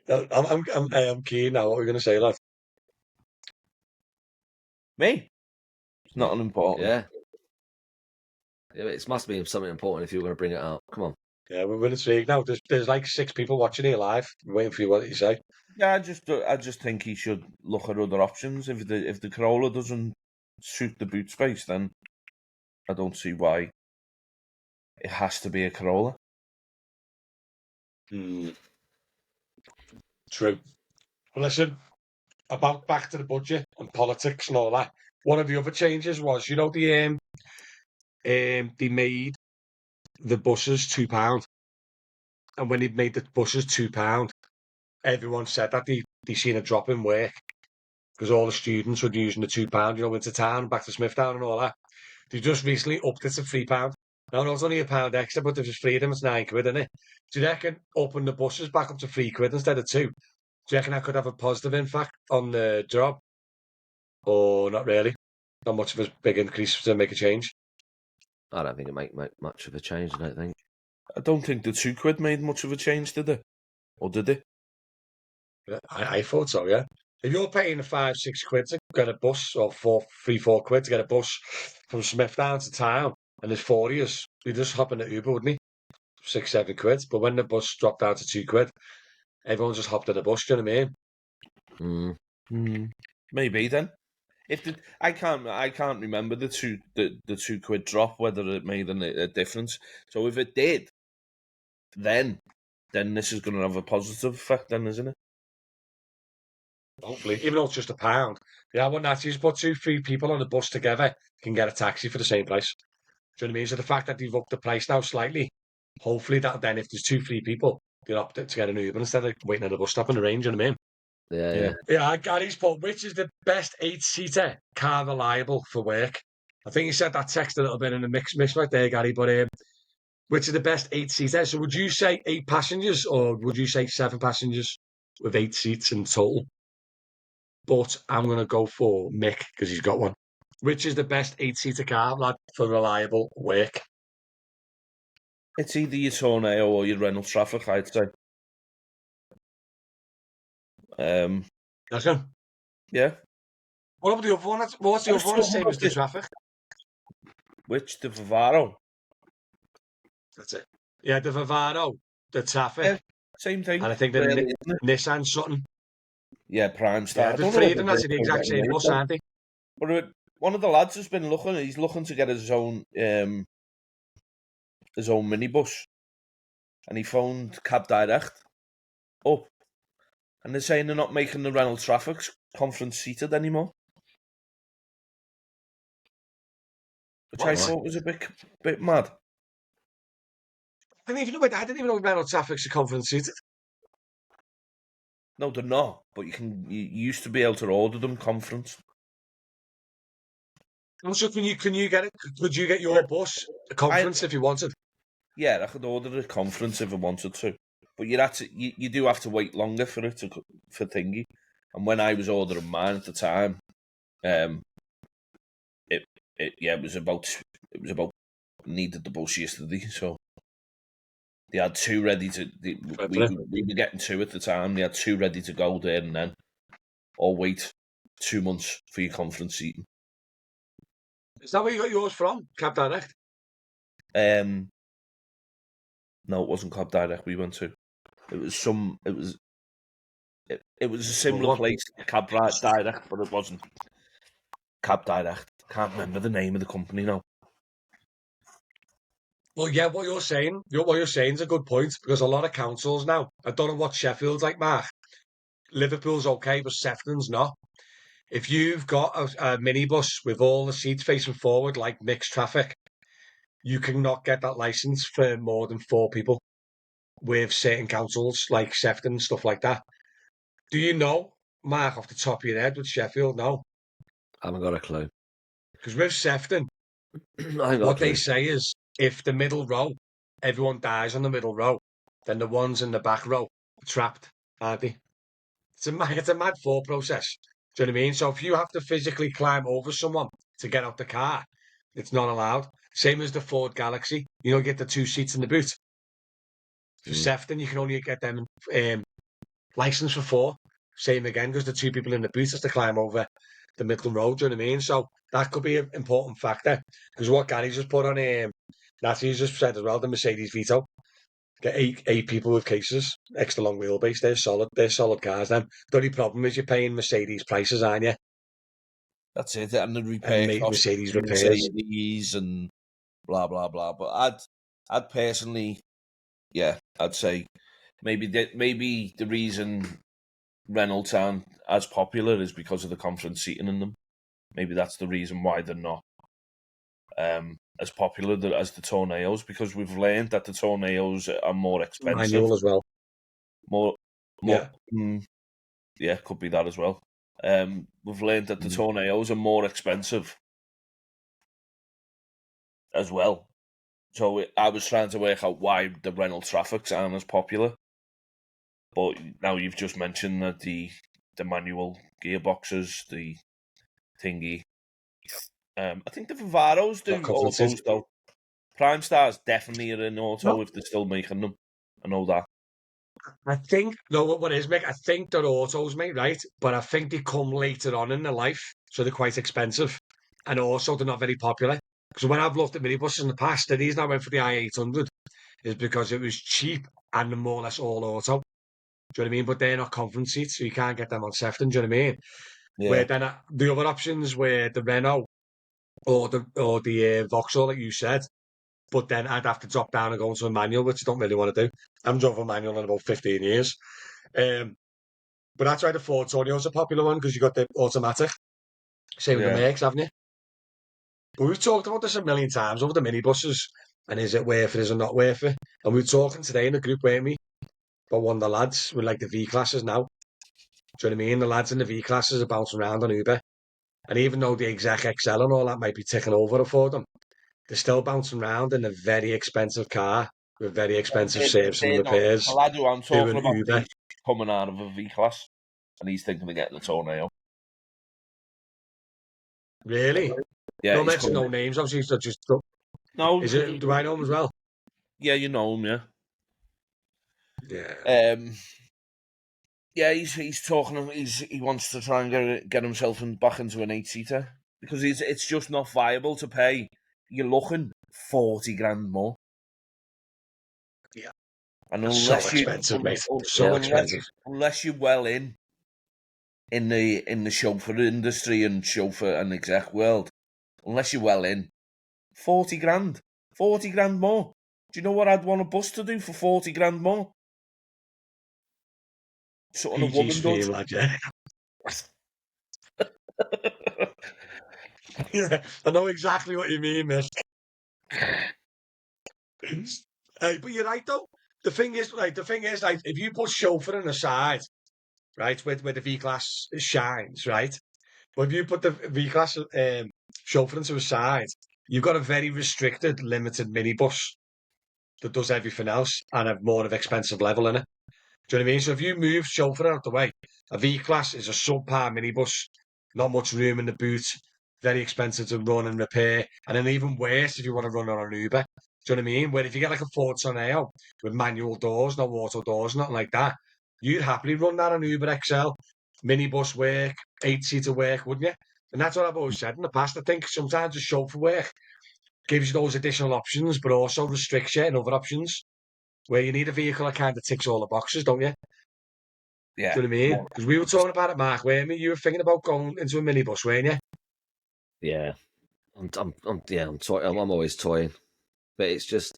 I'm keen now. What are we going to say, lad? Me? It's not important. Yeah. It must be something important if you're going to bring it up. Come on. Yeah, we're going to speak now. There's like 6 people watching here live, waiting for you. What you say? Yeah, I just think he should look at other options. If the Corolla doesn't suit the boot space, then I don't see why it has to be a Corolla. True. Well, listen, about back to the budget and politics and all that. One of the other changes was, they made the buses £2, and when they made the buses £2, everyone said that they seen a drop in work because all the students were using the £2, into town, back to Smithtown and all that. They just recently upped it to £3. Now, it's only £1 extra, but they've just freed them. It's £9, isn't it? Do you reckon open the buses back up to £3 instead of 2? Do you reckon that could have a positive impact on the job? Or not really? Not much of a big increase to make a change? I don't think it make much of a change. I don't think. I don't think the £2 made much of a change, did they? Or did they? Yeah, I thought so, yeah. If you're paying £5-6 to get a bus, or £4 to get a bus from Smithtown to town, and there's 4 years, you just hop in the Uber, wouldn't he? £6-7. But when the bus dropped down to £2, everyone just hopped in the bus. Do you know what I mean? Maybe then. If I can't remember the £2 drop, whether it made a difference. So if it did, then this is going to have a positive effect, then, isn't it? Hopefully, even though it's just £1. Yeah, I wouldn't actually just put 2-3 people on the bus together can get a taxi for the same price. Do you know what I mean? So the fact that they've upped the price now slightly, hopefully that then if there's 2-3 people, they'll opt to get an Uber instead of waiting at the bus stop in the rain. Do you know what I mean? Yeah. Yeah, Gary's put, which is the best 8-seater car reliable for work? I think you said that text a little bit in the mix right there, Gary, but which is the best 8-seater? So would you say 8 passengers or would you say 7 passengers with 8 seats in total? But I'm going to go for Mick because he's got one. Which is the best 8-seater car, lad, for reliable work? It's either your Tornado or your Renault Traffic, I'd say. That's him. Yeah. What about the other one? What's the other one? Same as the Traffic. Which? The Vivaro? That's it. Yeah, the Vivaro, the Traffic. Yeah, same thing. And I think the really, Nissan something. Yeah, Prime Star. Yeah, the three of them, that's the exact same bus, aren't they? But one of the lads has been looking. He's looking to get his own minibus, and he phoned Cab Direct up, and they're saying they're not making the Renault Traffic conference seated anymore, which I thought was a bit mad. I didn't even know Renault Traffic's a conference seated. No, they're not. But you used to be able to order them conference. Also, can you get it? Could you get your bus a conference if you wanted? Yeah, I could order a conference if I wanted to, but you do have to wait longer for it for thingy. And when I was ordering mine at the time, it was about needed the bus yesterday, so they had 2 ready to. We were getting 2 at the time. They had 2 ready to go there and then, or wait 2 months for your conference seating. Is that where you got yours from? Cab Direct? No, it wasn't Cab Direct we went to. It was it was a similar place to Cab Direct, but it wasn't Cab Direct. Can't remember the name of the company now. Well, yeah, what you're saying is a good point because a lot of councils now, I don't know what Sheffield's like, Mark. Liverpool's okay, but Sefton's not. If you've got a minibus with all the seats facing forward, like mixed traffic, you cannot get that license for more than 4 people with certain councils like Sefton, stuff like that. Do you know, Mark, off the top of your head with Sheffield? No. I haven't got a clue. Because with Sefton, what they say is if the middle row, everyone dies on the middle row, then the ones in the back row are trapped, aren't they? It's a mad thought process. Do you know what I mean? So if you have to physically climb over someone to get out the car, it's not allowed. Same as the Ford Galaxy. You get the 2 seats in the boot. For Sefton, you can only get them licensed for 4. Same again, because the 2 people in the boot has to climb over the middle road. Do you know what I mean? So that could be an important factor. Because what Gary just put on Natty's just said as well, the Mercedes Vito. Get 8 people with cases, extra long wheelbase. They're solid cars. Then the only problem is you're paying Mercedes prices, aren't you? That's it, and the repair costs, Mercedes repairs, Mercedes, and blah blah blah. But I'd personally, I'd say maybe the reason Reynolds aren't as popular is because of the conference seating in them. Maybe that's the reason why they're not as popular as the Tornadoes, because we've learned that the Tornadoes are more expensive. Manual as well. Yeah. Yeah, could be that as well. We've learned that the Tornados are more expensive as well. So I was trying to work out why the Renault Traffics aren't as popular. But now you've just mentioned that the manual gearboxes, the thingy. I think the Vivaros do autos though. Prime Stars definitely are in auto if they're still making them. I know that. I think, no, what is, Mick? I think they're autos, mate, right? But I think they come later on in their life, so they're quite expensive. And also, they're not very popular. Because when I've looked at minibuses in the past, the reason I went for the i800 is because it was cheap and more or less all auto. Do you know what I mean? But they're not conference seats, so you can't get them on Sefton, do you know what I mean? Yeah. Where then the other options were the Renault or the Vauxhall, like you said. But then I'd have to drop down and go into a manual, which I don't really want to do. I haven't drove a manual in about 15 years. But that's why the Ford Tornio's a popular one, because you got the automatic. Same with the Yeah. Mercs, haven't you? But we've talked about this a million times over the minibuses, and is it worth it, is it not worth it? And we were talking today in the group, weren't we? About one of the lads with like the V classes now. Do you know what I mean? The lads in the V classes are bouncing around on Uber. And even though the exec XL and all that might be ticking over for them, they're still bouncing around in a very expensive car with very expensive service and They're not. repairs, The lad who I'm talking doing about, Uber. he's coming out of a V class, and he's thinking of getting a Tornado. Really? Yeah, No he's mention coming. no names, obviously, so just No, is it, do I know him as well? yeah, you know him, yeah. Yeah. Yeah, he's talking. He wants to try and get himself back into an 8-seater because it's just not viable to pay. You're looking 40 grand more, Yeah. and That's so expensive, mate. So expensive. unless you're well in the chauffeur industry and chauffeur and exec world, unless you're well in, 40 grand, 40 grand more. Do you know what I'd want a bus to do for 40 grand more? Something a PG woman does. stream, lad, yeah. Yeah, I know exactly what you mean, mate. But you're right, though. The thing is, like, if you put chauffeuring aside, right, where the V class shines, right? But if you put the V class chauffeuring to a side, you've got a very restricted, limited minibus that does everything else and a more of expensive level in it. Do you know what I mean? So if you move chauffeuring out the way, a V class is a subpar minibus, not much room in the boot, very expensive to run and repair, and then even worse if you want to run on an Uber. Do you know what I mean? Where if you get like a Ford Tornado with manual doors, no auto doors, nothing like that, you'd happily run that on Uber XL, minibus work, 8-seater work, wouldn't you? And that's what I've always said in the past. I think sometimes the chauffeur work gives you those additional options, but also restricts you in other options, where you need a vehicle that kind of ticks all the boxes, don't you? Yeah. Do you know what I mean? Because we were talking about it, Mark, weren't we? You were thinking about going into a minibus, weren't you? Yeah, I'm always toying, but it's just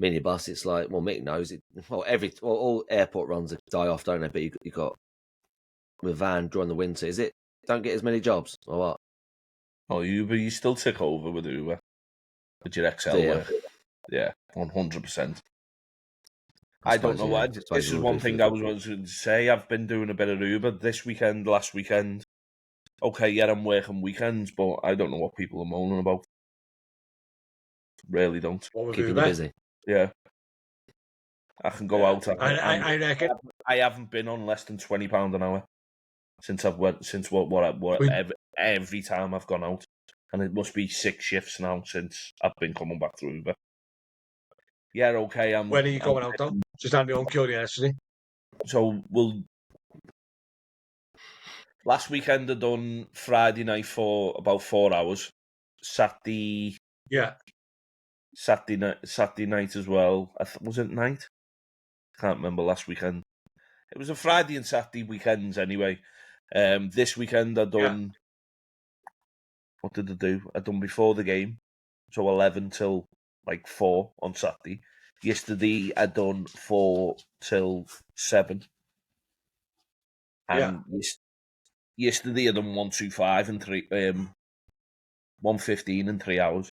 minibus. It's like, well, Mick knows it. Well, all airport runs die off, don't they? But you got with van during the winter. Is it don't get as many jobs or what? Oh, Uber, you still tick over with Uber, with your XL Yeah. work. Yeah, 100%. I I don't suppose, know yeah. why. I suppose This you is will one do for thing I was going to say. I've been doing a bit of Uber this weekend, last weekend. Okay, yeah, I'm working weekends, but I don't know what people are moaning about. Really don't. What with keeping you Uber? busy. Yeah. I can go Yeah. out. I reckon. I haven't been on less than £20 an hour since every time I've gone out, and it must be 6 shifts now since I've been coming back through Uber. Yeah, okay. When are you going out, though? Just out of my own curiosity. So last weekend I done Friday night for about 4 hours. Saturday Yeah. Saturday night as well. Was it night? Can't remember last weekend. It was a Friday and Saturday weekends anyway. This weekend I done. What did I do? I done before the game, so 11 till like 4 on Saturday. Yesterday I done 4 till 7, Yeah. and yesterday I done 125 and 115 in 3 hours.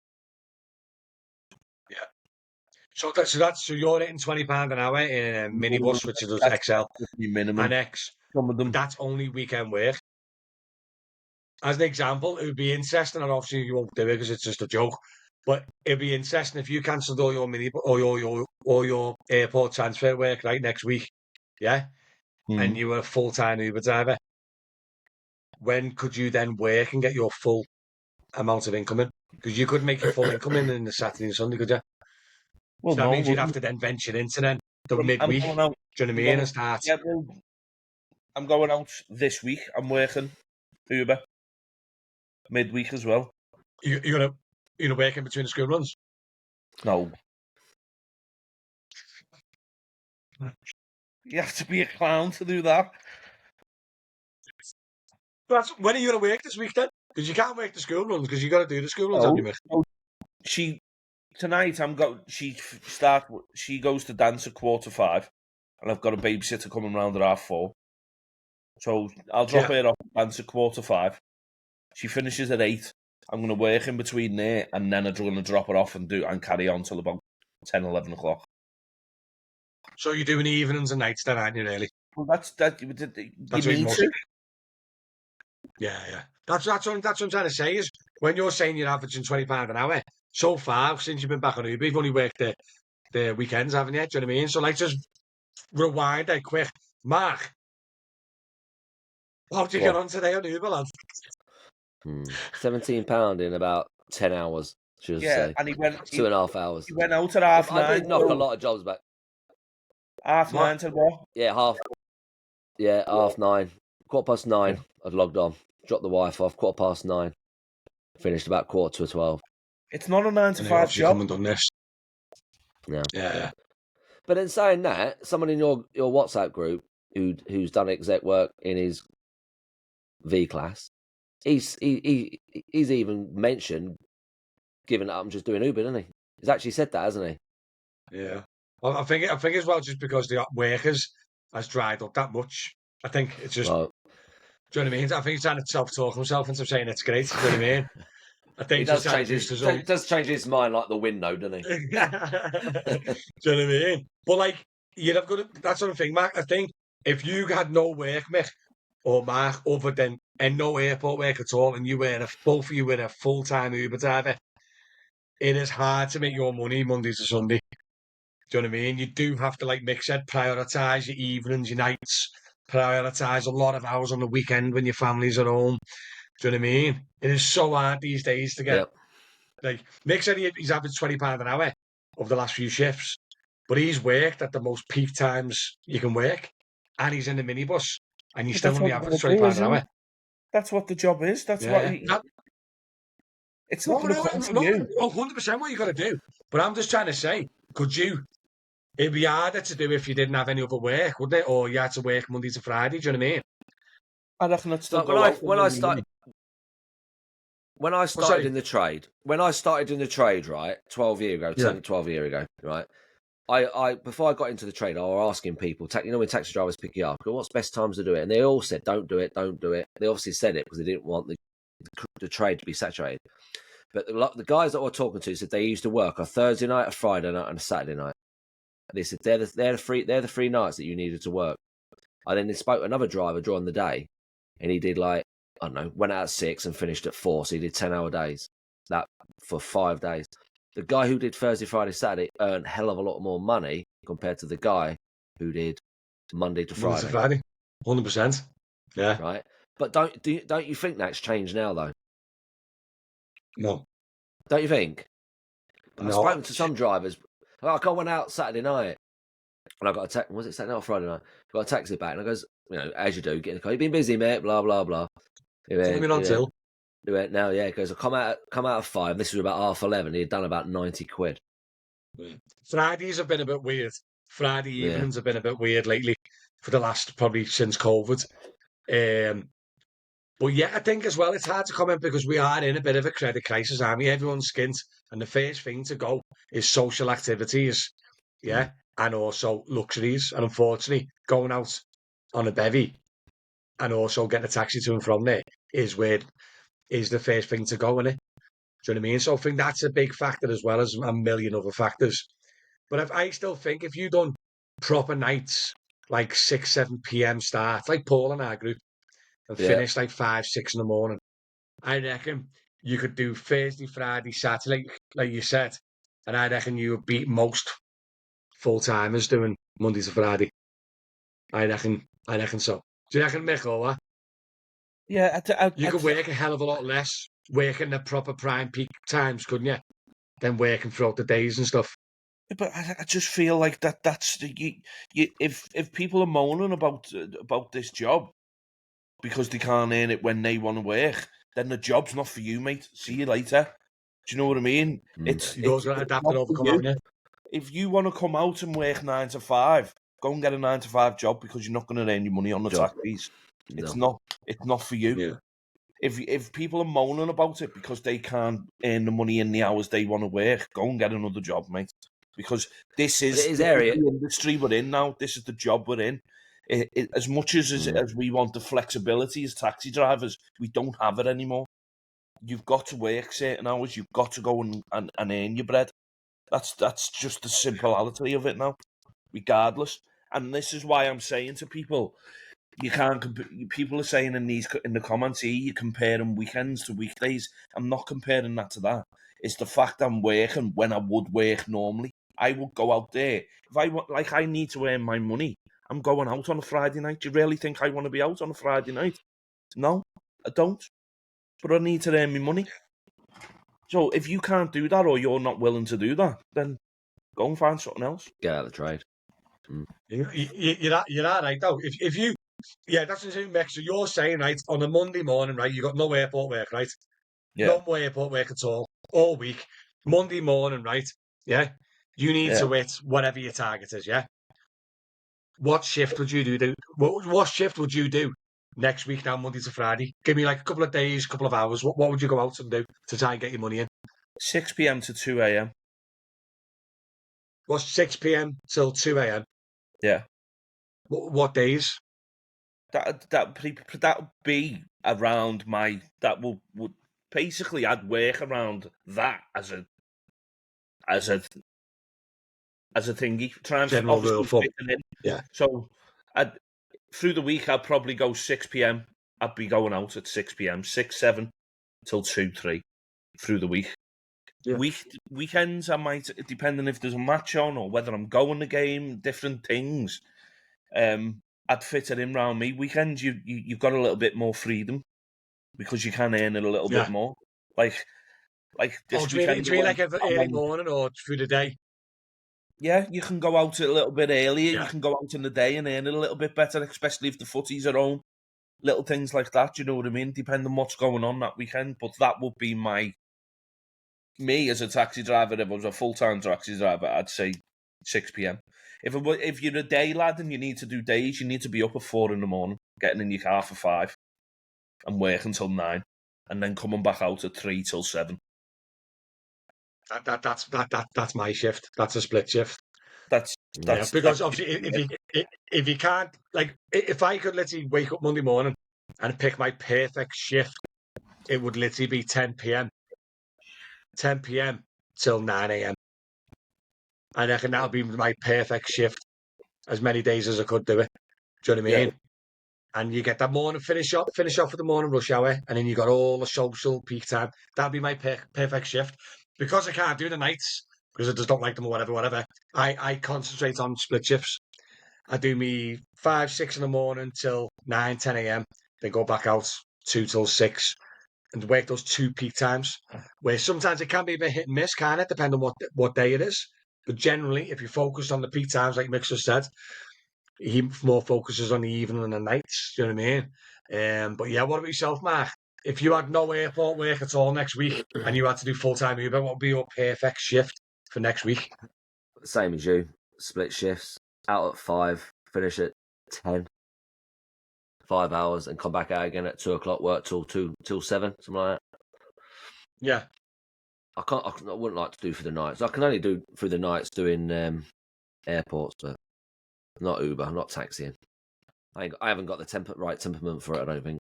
Yeah. So you're hitting £20 an hour in a minibus, which does That's XL the minimum. and X. Some of them. That's only weekend work. As an example, it would be interesting, and obviously you won't do it because it's just a joke. But it'd be interesting if you cancelled all your your airport transfer work right next week, yeah, and you were a full-time Uber driver. When could you then work and get your full amount of income in? Because you could make your full income in the Saturday and Sunday, could you? Well, So that no, means you'd have to then venture into then the midweek. I'm going out. Do you know what I mean? And start. Yeah, well, I'm going out this week. I'm working Uber midweek as well. You're gonna work in between the school runs. No. You have to be a clown to do that. When are you going to work this week then? Because you can't work the school runs because you got to do the school runs, haven't you, Mick? Tonight she goes to dance at 4:45, and I've got a babysitter coming round at 4:30. So I'll drop her off at dance at 4:45. She finishes at 8. I'm going to work in between there, and then I'm going to drop her off and carry on till about 10, 11 o'clock. So you're doing evenings and nights then, aren't you, really? Well, that's what you must. Yeah. That's what I'm trying to say is when you're saying you're averaging £20 an hour, so far since you've been back on Uber, you've only worked the weekends, haven't you? Do you know what I mean? So just rewind that quick. Mark, how did you get on today on Uber, lad? £17 in about 10 hours, should I say. And he went 2.5 hours. He went out at 9:30. I did knock a lot of jobs back. 9:30 to what? Yeah, 9:30. 9:15. I'd logged on, dropped the wife off. 9:15. Finished about 11:45. It's not a 9 to 5 job. Come and done this. Yeah. But in saying that, someone in your WhatsApp group who's done exec work in his V class, he's even mentioned giving up and just doing Uber, didn't he? He's actually said that, hasn't he? Yeah. Well, I think as well, just because the workers has dried up that much. I think it's just. Well, do you know what I mean? I think he's trying to self-talk himself into saying it's great. Do you know what I mean? I think he does change his mind like the wind, though, doesn't he? Do you know what I mean? But you'd have got to, that's sort of thing, Mark. I think if you had no work, Mick or Mark, other than and no airport work at all, and both of you were a full-time Uber driver, it is hard to make your money Monday to Sunday. Do you know what I mean? You do have to, like Mick said, prioritise your evenings, your nights, prioritise a lot of hours on the weekend when your family's at home. Do you know what I mean? It is so hard these days to get. Yep. Like Mick said, he's averaged £20 an hour over the last few shifts, but he's worked at the most peak times you can work, and he's in the minibus, and you still only average £20 an hour. That's what the job is. That's what. It's not going to come to you. 100% what you got to do. But I'm just trying to say, it'd be harder to do if you didn't have any other work, wouldn't it? Or you had to work Monday to Friday. Do you know what I mean? I reckon it's still when I started in the trade, right, 12 years ago, right, I before I got into the trade, I was asking people, when taxi drivers pick you up, what's the best times to do it? And they all said, don't do it. They obviously said it because they didn't want the trade to be saturated. But the guys that I was talking to said they used to work a Thursday night, a Friday night, and a Saturday night. And they said they're the three nights that you needed to work. I then spoke to another driver during the day, and he did went out at 6 and finished at 4, so he did 10-hour days. That for 5 days. The guy who did Thursday, Friday, Saturday earned a hell of a lot more money compared to the guy who did Monday to Friday. 100%. Yeah. Right. But don't you think that's changed now though? No. Don't you think? No. I've spoken to some drivers. I went out Saturday night and I got a taxi. Was it Saturday night or Friday night? I got a taxi back and I goes, as you do, get in the car. You've been busy, mate. Blah blah blah. He went, now, yeah. He goes, I come out at 5. This was about 11:30. He had done about 90 quid. Fridays have been a bit weird. Friday evenings have been a bit weird lately for the last probably since COVID. But yeah, I think as well it's hard to comment because we are in a bit of a credit crisis, aren't we? Everyone's skint, and the first thing to go is social activities, and also luxuries. And unfortunately, going out on a bevy and also getting a taxi to and from there is the first thing to go, isn't it? Do you know what I mean? So I think that's a big factor as well as a million other factors. But if I still think if you done proper nights, like 6, 7 p.m. start, like Paul and our group, and Yeah. finish like 5, 6 in the morning, I reckon you could do Thursday, Friday, Saturday, like you said, and I reckon you would beat most full timers doing Monday to Friday. I reckon so. Do you reckon, Mick, or what? Yeah, You could work a hell of a lot less working the proper prime peak times, couldn't you? Than working throughout the days and stuff. but I just feel like that's if people are moaning about this job because they can't earn it when they want to work, then the job's not for you, mate. See you later. Do you know what I mean? Mm. You've always got to It's adapt not and for overcome, you. haven't you? If you want to come out and work 9 to 5, go and get a 9 to 5 job because you're not going to earn your money on the Job. taxis. It's No. not for you. Yeah. If people are moaning about it because they can't earn the money in the hours they want to work, go and get another job, mate. Because this But is, it is this is area. the industry we're in now. This is the job we're in. As much as we want the flexibility as taxi drivers, we don't have it anymore. You've got to work certain hours. You've got to go and earn your bread. That's just the simplicity of it now, regardless. And this is why I'm saying to people, you can't. People are saying in the comments here, you're comparing weekends to weekdays. I'm not comparing that to that. It's the fact I'm working when I would work normally. I would go out there if I want. Like I need to earn my money. I'm going out on a Friday night. Do you really think I want to be out on a Friday night? No, I don't. But I need to earn my money. So if you can't do that or you're not willing to do that, then go and find something else. Get out of the trade. You're all right, though. If you, yeah, that's the same, Mick. So you're saying, right, on a Monday morning, right, you got no airport work, right? Yeah, No more airport work at all week. Monday morning, right? Yeah. You need yeah. to hit whatever your target is, yeah? What shift would you do? What shift would you do next week now, Monday to Friday? Give me like a couple of days, couple of hours. What would you go out and do to try and get your money in? 6 p.m. to 2 a.m. What's 6 p.m. till 2 a.m.? Yeah. What days? That would be around my would basically I'd work around that as a as a thingy. Try and General rule obviously of thumb. fit it in. Yeah. So I'd through the week I'd probably go 6 p.m. I'd be going out at 6 p.m. 6, 7 till 2, 3 through the week. Yeah. Weekends I might, depending if there's a match on or whether I'm going the game, different things. I'd fit it in round me. Weekends you've got a little bit more freedom because you can earn it a little bit more. Like this do you weekend. mean like early morning or through the day? Yeah, you can go out a little bit earlier. Yeah. You can go out in the day and earn it a little bit better, especially if the footies are on. Little things like that, you know what I mean? Depending on what's going on that weekend. But that would be me as a taxi driver. If I was a full-time taxi driver, I'd say 6 p.m. If you're a day lad and you need to do days, you need to be up at 4 in the morning, getting in your car for 5 and working till 9, and then coming back out at 3 till 7. That's my shift. That's a split shift. That's Because obviously if you can't, like, if I could literally wake up Monday morning and pick my perfect shift, it would literally be 10 p.m. 10 p.m. till 9 a.m. I reckon that would be my perfect shift, as many days as I could do it. Do you know what I mean? Yeah. And you get that morning finish off with the morning rush hour, and then you got all the social peak time. That'd be my perfect shift. Because I can't do the nights, because I just don't like them or whatever. I concentrate on split shifts. I do me 5, 6 in the morning till 9, 10 a.m. Then go back out 2 till 6 and work those 2 peak times. Where sometimes it can be a bit hit and miss, can it? Depending on what day it is. But generally, if you focus on the peak times, like Mixer said, he more focuses on the evening and the nights. Do you know what I mean? But yeah, what about yourself, Mark? If you had no airport work at all next week and you had to do full-time Uber, what would be your perfect shift for next week? Same as you. Split shifts. Out at 5. Finish at 10. 5 hours and come back out again at 2 o'clock. Work till 7, something like that. Yeah. I wouldn't like to do for the nights. I can only do through the nights doing airports, but not Uber, not taxiing. I haven't got the right temperament for it, I don't think.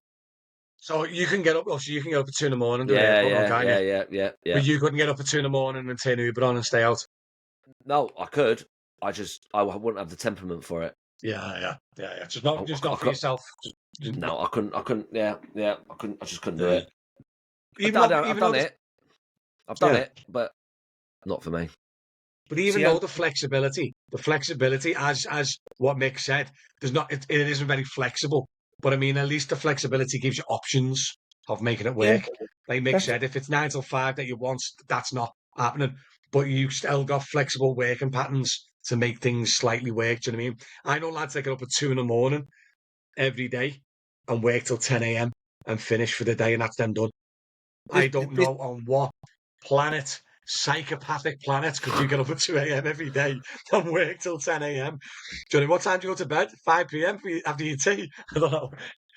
So you can get up. So you can get up at 2 in the morning. Do Yeah. But you Couldn't couldn't get up at 2 in the morning and turn Uber on and stay out. No, I could. I wouldn't have the temperament for it. Yeah. Just I not for yourself. No, I couldn't. Yeah, I couldn't. I just couldn't do it. Even though, I've done it. I've done yeah. it, but not for me. But even See, though the flexibility, as what Mick said, it isn't very flexible. But I mean, at least the flexibility gives you options of making it yeah, work. Like Mick that's said, if it's 9 till 5 that you want, that's not happening. But you still got flexible working patterns to make things slightly work. Do you know what I mean? I know lads that get up at 2 in the morning every day and work till 10 a.m. and finish for the day, and that's them done. this, I don't this, know on what planet, psychopathic planet, could you get up at 2 a.m. every day and work till 10 a.m.? Do you know what time do you go to bed? 5 p.m. after your tea? I don't know.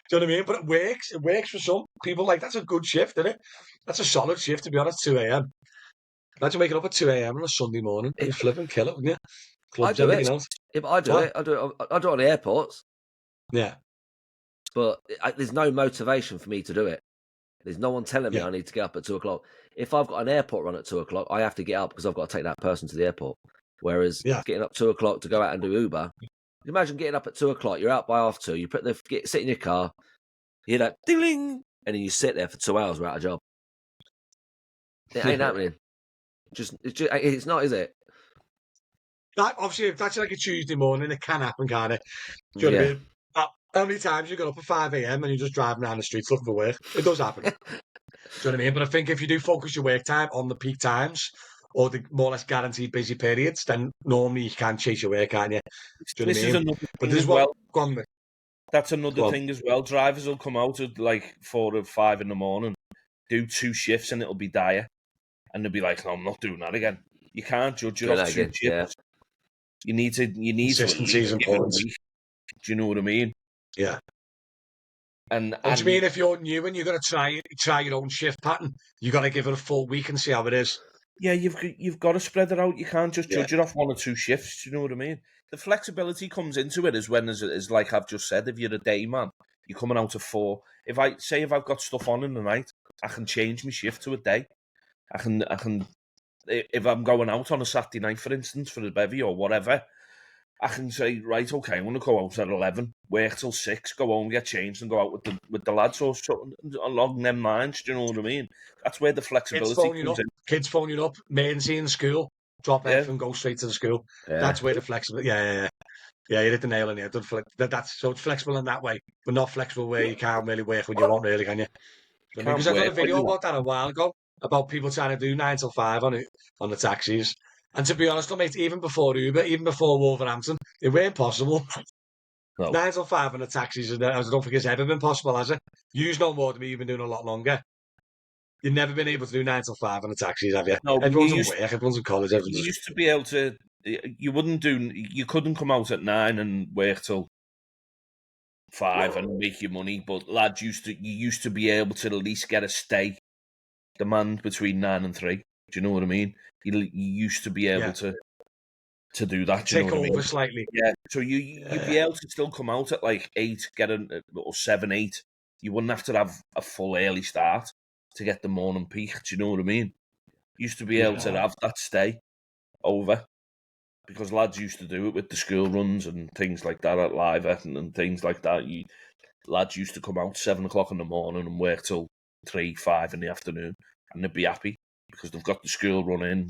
Do you know what I mean? But it works. It works for some people. Like, that's a good shift, isn't it? That's a solid shift, to be honest, 2 a.m. Imagine waking up at 2 a.m. on a Sunday morning. It, You'd flip and kill it, wouldn't you? I Clubs, do everything it. else. Yeah, but I do What? it. I do it on the airports. Yeah. But there's no motivation for me to do it. There's no one telling me Yeah. I need to get up at 2 o'clock. If I've got an airport run at 2 o'clock, I have to get up because I've got to take that person to the airport. Whereas Yeah. getting up 2 o'clock to go out and do Uber, imagine getting up at 2 o'clock. You're out by 2:30. You sit in your car, you hear that ding, and then you sit there for 2 hours without a job. It ain't happening. It's not, is it? Obviously, if that's like a Tuesday morning, it can happen, can't it? Do you know what I Yeah. mean? How many times you got up at 5 a.m. and you're just driving down the streets looking for work? It does happen. Do you know what I mean? But I think if you do focus your work time on the peak times or the more or less guaranteed busy periods, then normally you can chase your work, can't you? Do you know this what I is mean? another But thing this as is what well. go on, mate. That's Go another on. thing as well. Drivers will come out at like 4 or 5 in the morning, do 2 shifts, and it'll be dire, and they'll be like, "No, I'm not doing that again." You can't judge it Doing off that 2 again. Yeah. shifts. You need to at Consistency is least give it a important. week. Do you know what I mean? Yeah. And Oh, do you mean if you're new and you're going to try your own shift pattern, you got to give it a full week and see how it is? yeah, you've got to spread it out. You can't just Yeah. judge it off 1 or 2 shifts. Do you know what I mean? The flexibility comes into it as like I've just said. If you're a day man, you're coming out at 4. If I've got stuff on in the night, I can change my shift to a day. I can if I'm going out on a Saturday night, for instance, for a bevy or whatever, I can say, right, okay, I'm going to go out at 11, work till 6, go home, get changed, and go out with the lads or something along them lines. Do you know what I mean? That's where the Kids flexibility phoning comes up, in. emergency in school, drop Yeah, F and go straight to the school. Yeah. That's where the flexibility. Yeah, you hit the nail on the head. That's so it's flexible in that way, but not flexible where you can't really work when you want, really, can you? I mean, can't because I done a work when video you want. about that a while ago about people trying to do 9 till 5 on the taxis. And to be honest, mate, even before Uber, even before Wolverhampton, it weren't possible. No, 9 till 5 on the taxis, I don't think it's ever been possible, has it? You've no more than me, you've been doing a lot longer. You've never been able to do 9 till 5 on the taxis, have you? no, but Everyone's in work, everyone's in college, you everyone's. used to be able to. You couldn't come out at 9 and work till 5 and make your money. But lads you used to be able to at least get a stay demand between 9 and 3. Do you know what I mean? You used to be able Yeah, to do that. Do you know take what I mean? over slightly. Yeah. So you'd be Yeah, able to still come out at like 8, get or 7, 8. You wouldn't have to have a full early start to get the morning peak. Do you know what I mean? You used to be able to yeah, have that stay over because lads used to do it with the school runs and things like that at Live and things like that. Lads used to come out 7 o'clock in the morning and work till 3, 5 in the afternoon, and they'd be happy because they've got the school run in.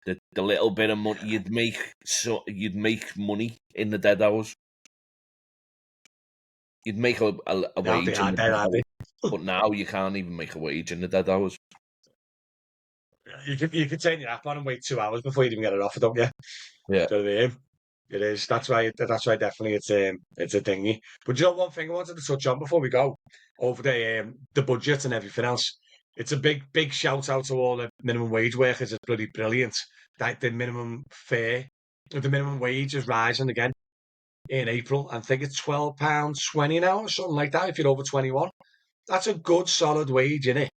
The little bit of money you'd make money in the dead hours. You'd make a now they wage in are the dead, dead aren't hours, they? but now you can't even make a wage in the dead hours. You can turn your app on and wait 2 hours before you even get it off, don't you? Yeah, Do you know what I mean? It is. That's why definitely it's a thingy. But you know one thing I wanted to touch on before we go over the budget and everything else. It's a big shout out to all the minimum wage workers. It's bloody brilliant that the minimum wage is rising again in April. I think it's £12.20 now or something like that. If you're over 21, that's a good solid wage, isn't it?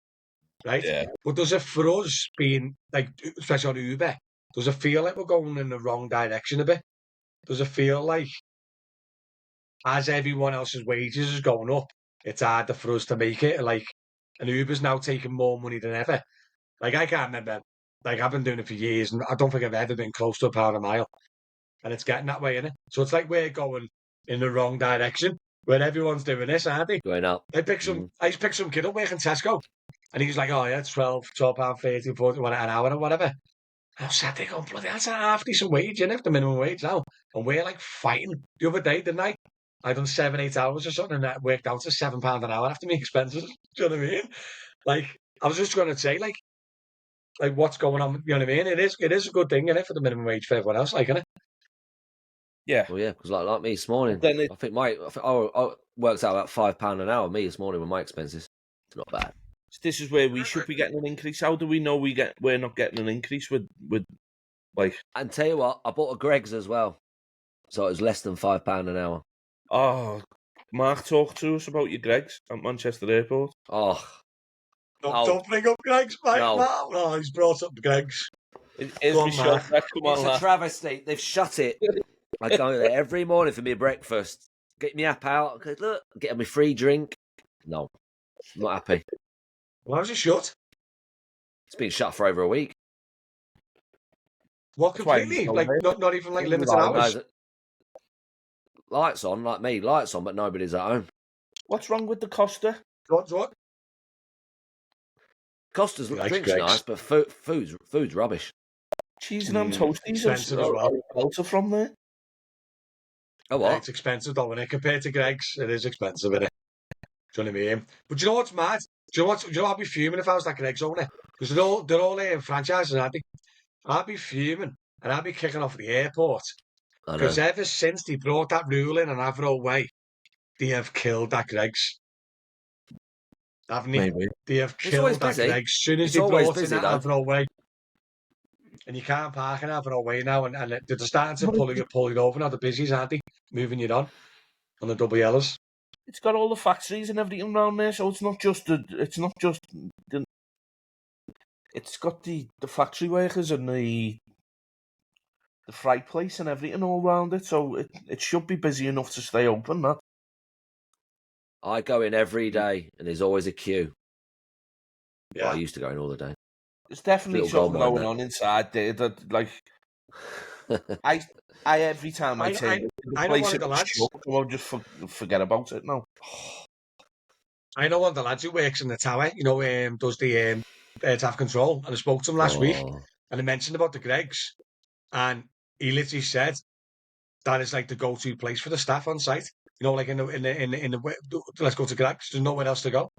Right? yeah. But does it for us being like, especially on Uber, does it feel like we're going in the wrong direction a bit? Does it feel like as everyone else's wages is going up, it's harder for us to make it? Like, and Uber's now taking more money than ever. Like, I can't remember Like, I've been doing it for years, and I don't think I've ever been close to £1 a mile. And it's getting that way, innit? So it's like we're going in the wrong direction, where everyone's doing this, aren't they? Going up. I used to pick some kid up working Tesco, and he's like, oh yeah, it's £12.30, 40 an hour or whatever. I was sat there going, bloody, that's a half decent wage, innit? The minimum wage now. And we're like fighting. The other day, didn't I? I done 7-8 hours or something, and that worked out to £7 an hour after my expenses. Do you know what I mean? Like, I was just going to say, like what's going on? You know what I mean? It is a good thing, innit, for the minimum wage for everyone else, like, innit? Yeah. Well, yeah, because like me this morning, Then I think I works out about £5 an hour. Me this morning with my expenses, it's not bad. this is where we should be getting an increase. How do we know we're not getting an increase with like? And tell you what, I bought a Greg's as well, so it was less than £5 an hour. Oh, Mark talked to us about your Greg's at Manchester Airport. Oh, Don't bring up Greg's, mate. No. No, he's brought up Greg's. Is Go on, Michelle Mark. Beck, come on, it's a lad. travesty. They've shut it. I go there every morning for my breakfast. Get my app out. Okay, look, get me free drink. No, not happy. Why was it shut? It's been shut for over a week. What, That's why completely? he's Like, still not even like limited No, hours? lights on, like me, lights on, but nobody's at home. What's wrong with the Costa? What? Costa's He likes drinks Greggs. nice, but food's rubbish. Cheese and ham toasties expensive as are well. belter from there. Oh, Yeah, what? it's expensive though, innit? Compared to Greg's, it is expensive, innit? Do you know what I mean? But do you know what's mad? Do you know I'd be fuming if I was that Greg's owner? Because they're all franchises, aren't they? I'd be fuming, and I'd be kicking off at the airport. I know. Because ever since they brought that rule in on Avro Way, they have killed that Greg's. Haven't they? Maybe. They have It's always killed that busy. Greg's. As soon as It's they always brought busy, in that though. Avro Way. And you can't park in Avro Way now, and they're starting to pull you over now. The busies, aren't they? Moving you on the double yellows. It's got all the factories and everything around there, so it's not just it's got the factory workers and the freight place and everything all around it, so it should be busy enough to stay open. That I go in every day, and there's always a queue. Yeah. Well, I used to go in all the day. there's definitely Little something gold mine going there. on inside there that like I every time I take the I know place one of it the was lads. shut, so I'll just forget about it now. I know one of the lads who works in the tower, does the air traffic control, and I spoke to him last week, Oh, and I mentioned about the Greg's, and he literally said that is like the go-to place for the staff on site. Like in the let's go to Greg's. There's nowhere else to go.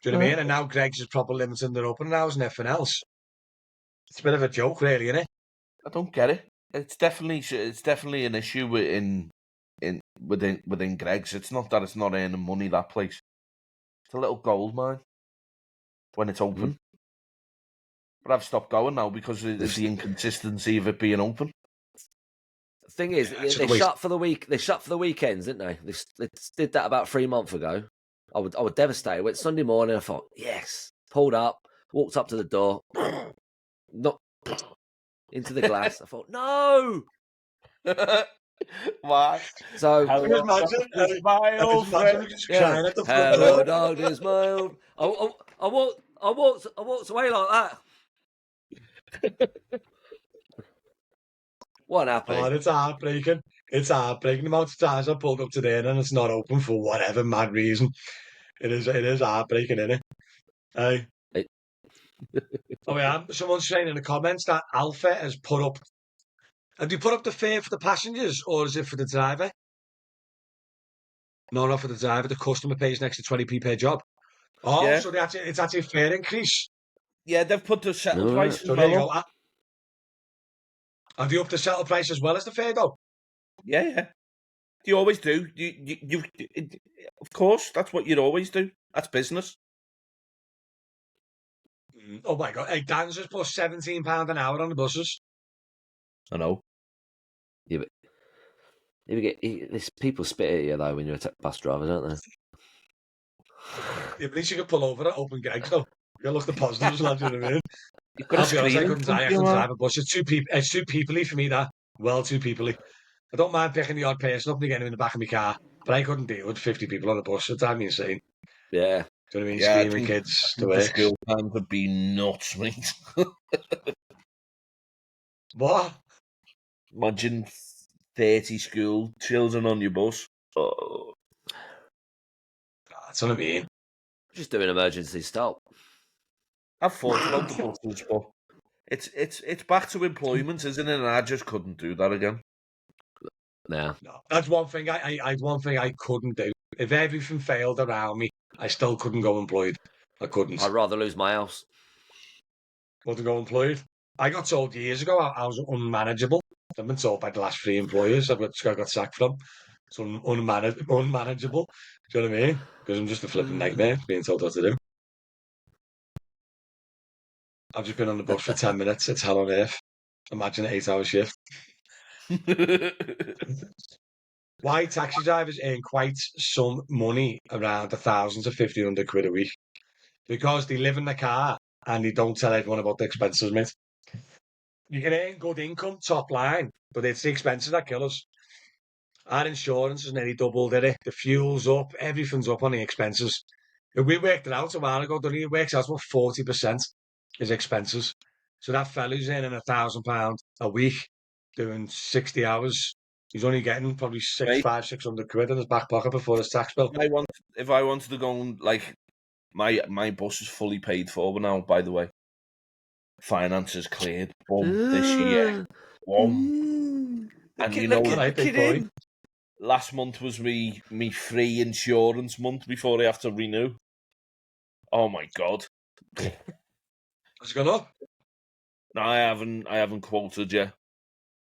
Do you know what I mean? And now Greg's is proper limiting their opening hours and everything else. It's a bit of a joke, really, isn't it? I don't get it. It's definitely an issue within Greg's. It's not that it's not earning money, that place. It's a little gold mine when it's open. But I've stopped going now because of the inconsistency of it being open. the thing is, Yeah, it's they a waste. shut for the week. They shut for the weekends, didn't they? They did that about 3 months ago. I was devastated. Went Sunday morning. I thought, yes. Pulled up, walked up to the door, not into the glass. I thought, no. Why? So Can you imagine? My old friend. Just crying at the front hello, door. darkness, my old. I walked away like that. What happened? Oh, it's heartbreaking. It's heartbreaking. The amount of times I pulled up to there and it's not open for whatever mad reason. It is heartbreaking, isn't it? Hey. Oh yeah, someone's saying in the comments that Alpha has put up. Have you put up the fare for the passengers or is it for the driver? No, not for the driver. The customer pays an extra 20p per job. Oh, Yeah. so it's actually a fare increase. Yeah, they've put the settle No, price So as there you well. go. Have you upped the settle price as well as the fare though? Yeah. You always do. You of course, that's what you'd always do. That's business. Oh my God. Hey, Dan's just put £17 an hour on the buses. I know. Yeah, but there's people spit at you though when you're a bus driver, don't they? Yeah, at least you can pull over at open Greg's though. You gotta look at the positives, lad, you know what I mean? You've got I'll be honest, I couldn't screen. drive a bus. It's too peoply for me, that. Well, too peoply. I don't mind picking the odd person up and getting him in the back of my car, but I couldn't deal with 50 people on a bus. It'd drive me insane. Yeah. Do you know what I mean? Yeah, Screaming kids to the work. school times would be nuts, mate. What? Imagine 30 school children on your bus. Oh. That's what I mean. Just do an emergency stop. I've thought about the buses, but it's back to employment, isn't it? And I just couldn't do that again. Nah. No, that's one thing one thing I couldn't do. If everything failed around me, I still couldn't go employed. I couldn't. I'd rather lose my house. Couldn't go employed. I got told years ago I was unmanageable. I've been told by the last 3 employers I got sacked from. It's unmanageable. Do you know what I mean? Because I'm just a flipping nightmare being told what to do. I've just been on the bus for 10 minutes. It's hell on earth. Imagine an 8-hour shift. Why taxi drivers earn quite some money, around 1,000 to 1,500 quid a week? Because they live in the car and they don't tell everyone about the expenses, mate. You can earn good income, top line, but it's the expenses that kill us. Our insurance is nearly doubled, did it? The fuel's up, everything's up on the expenses. If we worked it out a while ago, don't you? It works out about 40% is expenses. So that fella's earning £1,000 a week, doing 60 hours. He's only getting probably Mate, 600 quid in his back pocket before his tax bill. if I wanted to go and, like, my bus is fully paid for now, by the way. Finance is cleared. Boom, this year. Boom. And you know, Alright, big boy. last month was me free insurance month before I have to renew. Oh my god. Has it gone up? No, I haven't quoted yet.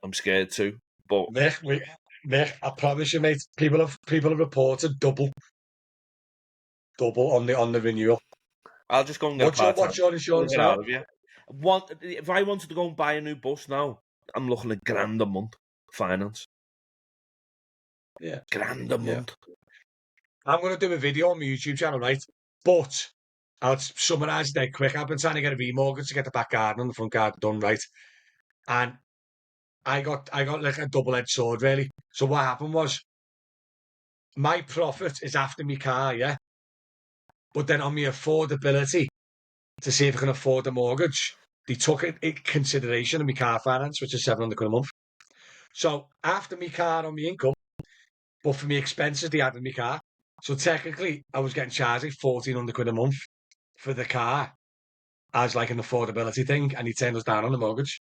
I'm scared to. But Mick, I promise you, mate, people have reported double on the renewal. I'll just go and get What's your insurance now? If I wanted to go and buy a new bus now, I'm looking at £1,000 a month finance. Yeah. £1,000 a month. I'm going to do a video on my YouTube channel, right? But I'll summarise it dead quick. I've been trying to get a remortgage to get the back garden and the front garden done right. And I got like a double-edged sword, really. So what happened was, my profit is after my car, yeah? But then on my affordability, to see if I can afford the mortgage, they took it in consideration of my car finance, which is 700 quid a month. So after my car on my income, but for my expenses, they added my car. So technically, I was getting charged like 1,400 quid a month for the car as like an affordability thing, and he turned us down on the mortgage.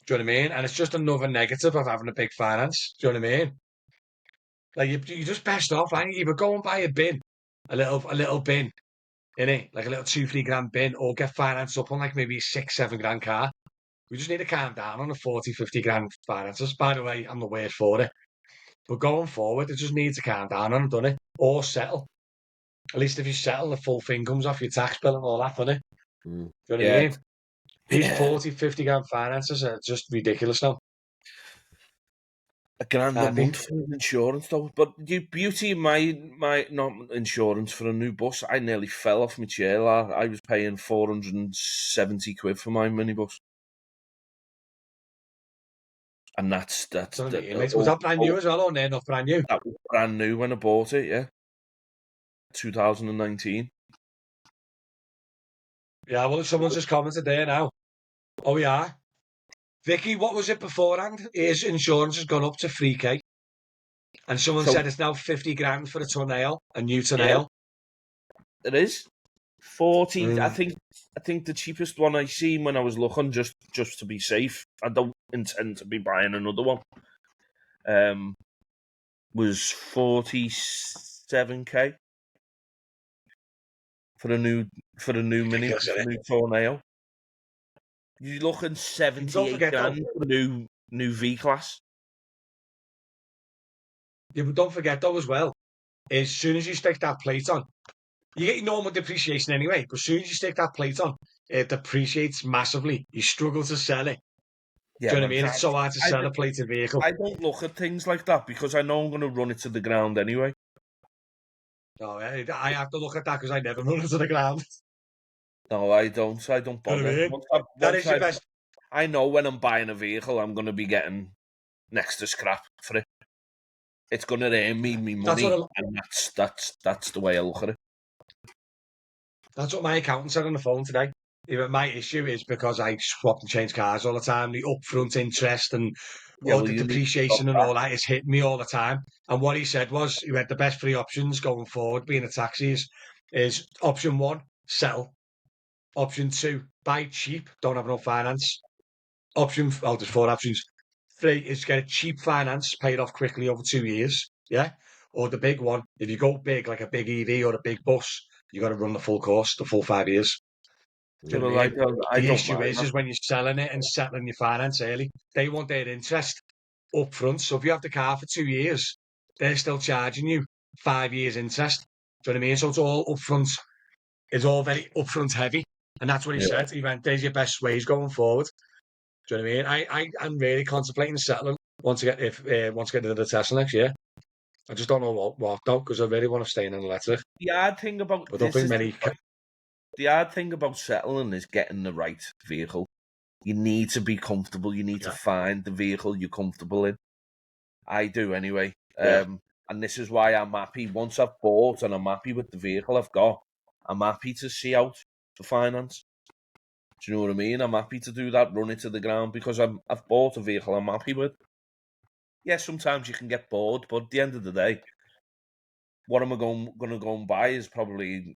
Do you know what I mean? And it's just another negative of having a big finance. Do you know what I mean? Like you just best off, aren't you? Either go and buy a bin, a little bin, innit? Like a little 2-3 grand bin, or get finance up on like maybe a 6-7 grand car. We just need to calm down on the 40-50 grand finances. By the way, I'm the word for it. But going forward, it just needs to calm down on it, doesn't it? Or settle. At least if you settle, the full thing comes off your tax bill and all that, doesn't it? Do you know what I mean? These 40-50 grand finances are just ridiculous now. £1,000 a month for insurance, though. But the beauty of my not insurance for a new bus, I nearly fell off my chair. I was paying 470 quid for my minibus. And that's Was that brand new as well, or not brand new? That was brand new when I bought it, yeah. 2019. Yeah, well, someone's just commented there now. Oh, yeah. Vicky, what was it beforehand? His insurance has gone up to 3k. And someone said it's now 50 grand for a new tonale. Yeah, it is. 40. I think the cheapest one I seen when I was looking, just to be safe, I don't intend to be buying another one, was 47k for a new mini, new tornado. You're looking 78 grand for new V class. Yeah, but don't forget though as well, as soon as you stick that plate on, you get your normal depreciation anyway, but as soon as you stick that plate on, it depreciates massively. You struggle to sell it. Yeah, do you know what I mean? It's so hard to sell a plated vehicle. I don't look at things like that because I know I'm going to run it to the ground anyway. No, I have to look at that because I never run it to the ground. No, I don't bother. You know what I mean? That is your best. I know when I'm buying a vehicle, I'm going to be getting next to scrap for it. It's going to earn me money, and that's the way I look at it. That's what my accountant said on the phone today. My issue is because I swap and change cars all the time. The upfront interest and Yeah, all well, the you need to stop depreciation and that. all that is hitting me all the time. And what he said was, he had the best three options going forward, being a taxis, is option one, settle. Option two, buy cheap, don't have no finance. There's four options. Three is get a cheap finance, pay it off quickly over 2 years. Yeah. Or the big one, if you go big, like a big EV or a big bus, you got to run the full course, the full 5 years. Do Yeah, you know well, what I mean? I The don't issue mind that. is when you're selling it and settling your finance early, they want their interest up front. So if you have the car for 2 years, they're still charging you 5 years interest. Do you know what I mean? So it's all upfront. It's all very upfront heavy. And that's what he Yeah. said. He went, there's your best ways going forward. Do you know what I mean? I'm really contemplating settling once I get into the Tesla next year. I just don't know what though, because I really want to stay in an electric. The hard thing about I don't this think is many. the hard thing about settling is getting the right vehicle. You need to be comfortable. You need to Yeah, find the vehicle you're comfortable in. I do anyway. yeah. And this is why I'm happy. Once I've bought and I'm happy with the vehicle I've got, I'm happy to see out the finance. Do you know what I mean? I'm happy to do that, run it to the ground because I've bought a vehicle I'm happy with. Yeah, sometimes you can get bored, but at the end of the day, what am I going to go and buy is probably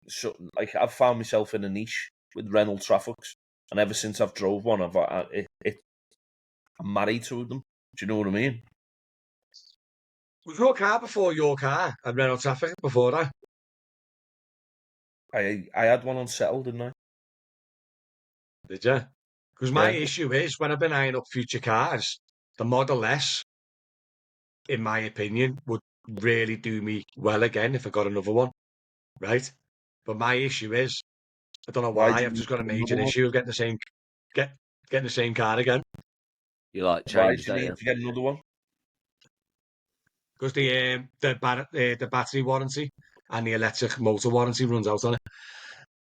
like I've found myself in a niche with Renault Trafics, and ever since I've drove one, I'm married to them. Do you know what I mean? Was your car before your car and Renault Traffic before that? I had one on settle, didn't I? Did you? Because my Yeah. issue is when I've been eyeing up future cars, the Model S, in my opinion, would really do me well again if I got another one, right? But my issue is, I don't know Why do why, you I've need just got a to get major another one? issue of get getting the same car again. You like Why change, do you don't need you? to get another one? Because the battery warranty and the electric motor warranty runs out on it.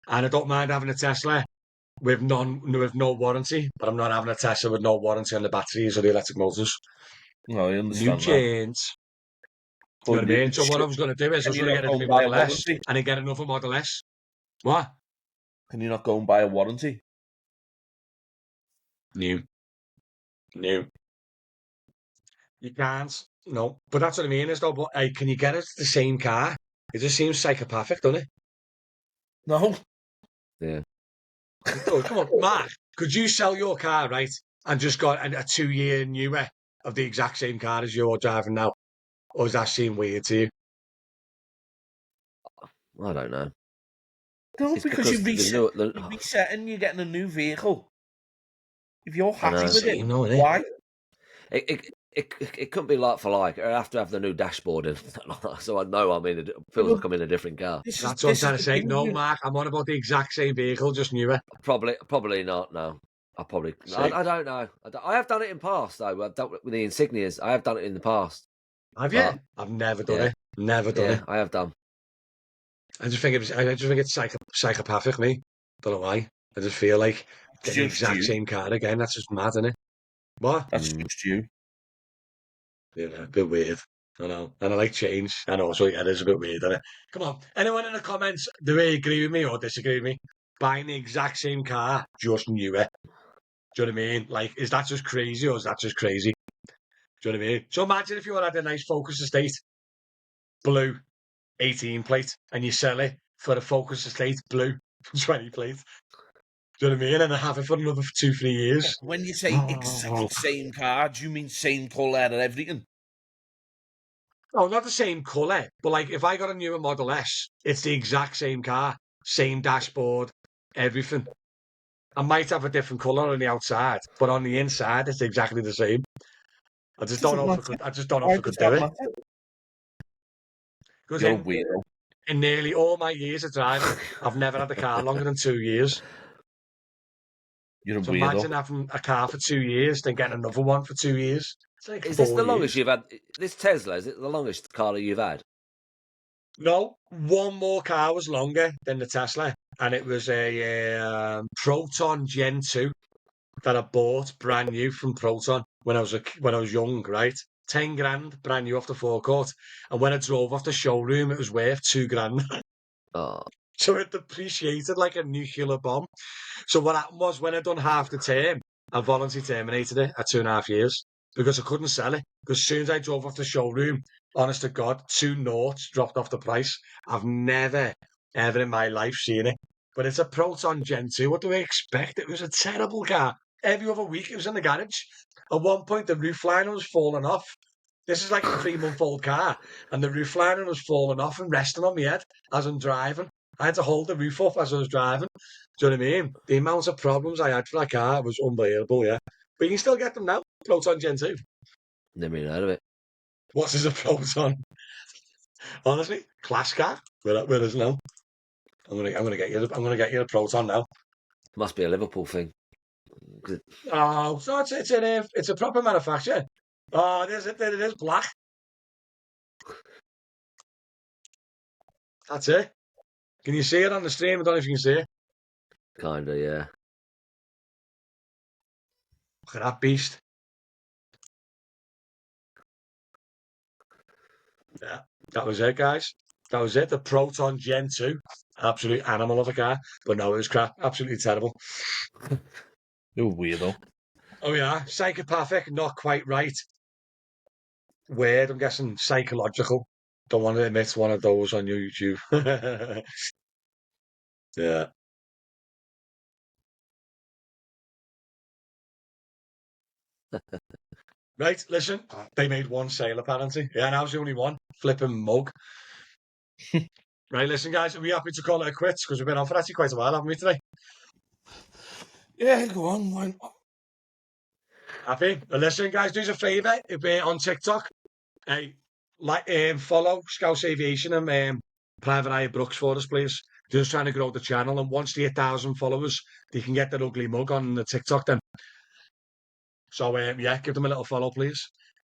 And I don't mind having a Tesla with no warranty, but I'm not having a Tesla with no warranty on the batteries or the electric motors. No, I New understand that. chains. You know But what I mean? So what I was going to do is I can was you going to not get rid go of and my buy a Model S warranty? and then get another Model S. What? Can you not go and buy a warranty? New. New. You can't. No. But that's what I mean is though, but hey, can you get it the same car? It just seems psychopathic, doesn't it? No. Yeah. It does. Come on, Mark. Could you sell your car, right, and just got a 2 year newer of the exact same car as you're driving now? Or does that seem weird to you? I don't know. No, It's because because the new. you're resetting, you're getting a new vehicle. If you're I happy It's the know. with it, same, though, isn't it? why? It couldn't be like for like. I have to have the new dashboard in, so I know feels Well, like I'm in a different car. That's what I'm this is trying to the say. thing. No, Mark, I'm on about the exact same vehicle, just newer. Probably not. No, I probably. See? I don't know. I have done it in past though. I've done it with the insignias. I have done it in the past, Have you? but I've never done yeah, it. Never done it. I have done. I just think it's psychopathic, me. Don't know why. I just feel like It's getting the just exact you. same car again. That's just mad, isn't it? What? That's Mm. just you. Yeah, a bit weird. I know. And I like change. I know. So yeah, it is a bit weird, isn't it? Come on. Anyone in the comments, do they agree with me or disagree with me? Buying the exact same car, just newer. Do you know what I mean? Like, is that just crazy or is that just crazy? Do you know what I mean? So imagine if you had a nice Focus Estate, blue 18 plate, and you sell it for a Focus Estate blue 20 plate. Do you know what I mean? And I have it for another 2, 3 years. When you say exact same car, do you mean same colour and everything? Oh, not the same colour, but like if I got a newer Model S, it's the exact same car, same dashboard, everything. I might have a different colour on the outside, but on the inside, it's exactly the same. I just don't Doesn't know if I matter. could. I just don't know Why if I does could do that it matter? because You're a weirdo. in nearly all my years of driving, I've never had a car longer than 2 years. You're a So weirdo. imagine having a car for 2 years, then getting another one for 2 years. It's like Is this the 4 longest years. you've had? This Tesla, is it the longest car that you've had? No, one more car was longer than the Tesla, and it was a Proton Gen 2 that I bought brand new from Proton when I was young, right? 10 grand brand new off the forecourt, and when I drove off the showroom, it was worth 2 grand. Oh, So it depreciated like a nuclear bomb. So what happened was when I done half the term, I voluntarily terminated it at 2.5 years because I couldn't sell it. Because as soon as I drove off the showroom, honest to God, 2 noughts dropped off the price. I've never, ever in my life seen it. But it's a Proton Gen 2. What do we expect? It was a terrible car. Every other week it was in the garage. At one point, the roof liner was falling off. This is like a 3-month-old car, and the roof liner was falling off and resting on my head as I'm driving. I had to hold the roof up as I was driving. Do you know what I mean? The amount of problems I had for that car was unbelievable, yeah. But you can still get them now. Proton Gen 2. Never even heard of it. What is a Proton? Honestly, class car. Where is now? I'm gonna get you a Proton now. Must be a Liverpool thing. Oh, so it's a proper manufacturer. Oh, it is black. That's it. Can you see it on the stream? I don't know if you can see it. Kinda, yeah. Look at that beast. Yeah, that was it, guys. That was it. The Proton Gen 2. Absolute animal of a car. But no, it was crap. Absolutely terrible. You're weirdo. Oh, yeah. Psychopathic, not quite right. Weird, I'm guessing psychological. Don't want to admit one of those on YouTube. Yeah. Right, listen. They made one sale, apparently. Yeah, and I was the only one. Flipping mug. Right, listen, guys. Are we happy to call it a quits? Because we've been on for actually quite a while, haven't we, today? Yeah, go on. Why not? Happy? Well, listen, guys, do us a favour. If we're on TikTok, hey, follow Scouse Aviation and Private Eye Brooks for us, please. Just trying to grow the channel. And once they hit 1,000 followers, they can get that ugly mug on the TikTok then. So, yeah, give them a little follow, please.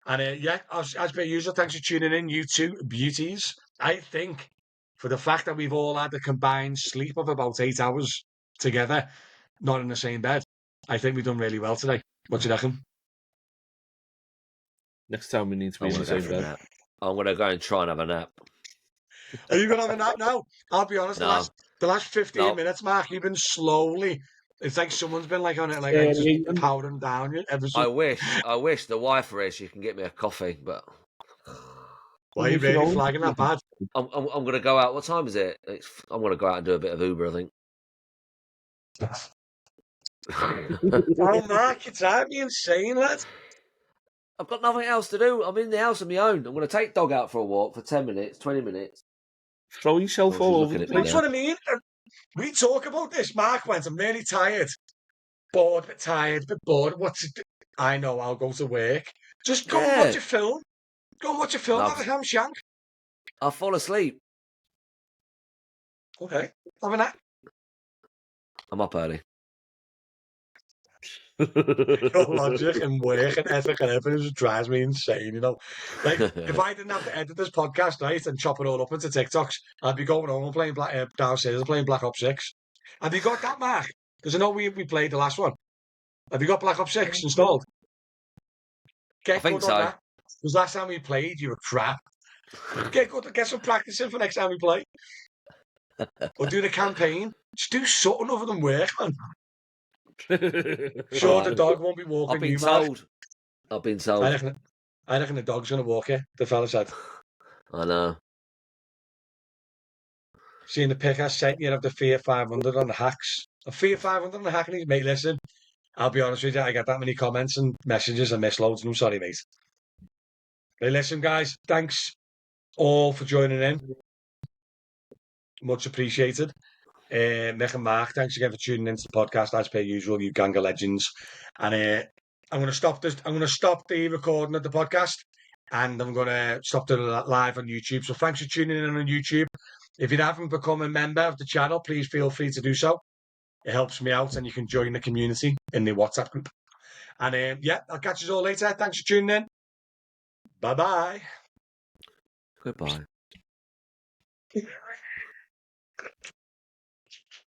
And, yeah, as per usual, thanks for tuning in, you two beauties. I think for the fact that we've all had a combined sleep of about 8 hours together, not in the same bed, I think we've done really well today. What do you reckon? Next time we need to be in the same bed. Nap. I'm gonna go and try and have a nap. Are you going to have a nap now? I'll be honest, No. the last 15 No. minutes, Mark, you've been slowly. It's like someone's been like on it, like Yeah, just powdering down you. I wish the wife is. She can get me a coffee, but Why are you really flagging that bad? I'm gonna go out. What time is it? I'm gonna go out and do a bit of Uber, I think. Oh, Mark, it's out me insane, lad. I've got nothing else to do. I'm in the house on my own. I'm gonna take dog out for a walk for 10 minutes, 20 minutes. Throw yourself Oh, all she's over the looking at me That's place. what I mean. We talk about this. Mark went, I'm really tired. Bored, but tired, but bored. What's it? I know, I'll go to work. Just go and watch a film. Go and watch a film, No, have a ham shank. I'll fall asleep. Okay, have a nap. I'm up early. Your logic and work and ethic and everything just drives me insane, you know. Like, if I didn't have to edit this podcast, right, and chop it all up into TikToks, I'd be going home and playing downstairs and playing Black Ops 6. Have you got that, Mark? Because I know we played the last one. Have you got Black Ops 6 installed? I think good so. on that. Because last time we played, you were crap. Get good, get some practice in for next time we play. Or do the campaign. Just do something other than work, man. Sure, the dog won't be walking I've been you, Mark. told. I've been told. I reckon the dog's going to walk you, the fella said. I know. Seeing the pick I sent you of the Fiat 500 on the hacks. A Fiat 500 on the hack, and he's, mate, listen, I'll be honest with you, I get that many comments and messages and miss loads, and I'm sorry, mate. Hey, listen, guys, thanks all for joining in. Much appreciated. Mick and Mark, thanks again for tuning into the podcast as per usual, you gang of legends. And I'm going to stop this. I'm going to stop the recording of the podcast, and I'm going to stop the live on YouTube. So thanks for tuning in on YouTube. If you haven't become a member of the channel, please feel free to do so. It helps me out, and you can join the community in the WhatsApp group. And yeah, I'll catch you all later. Thanks for tuning in. Bye-bye. Goodbye.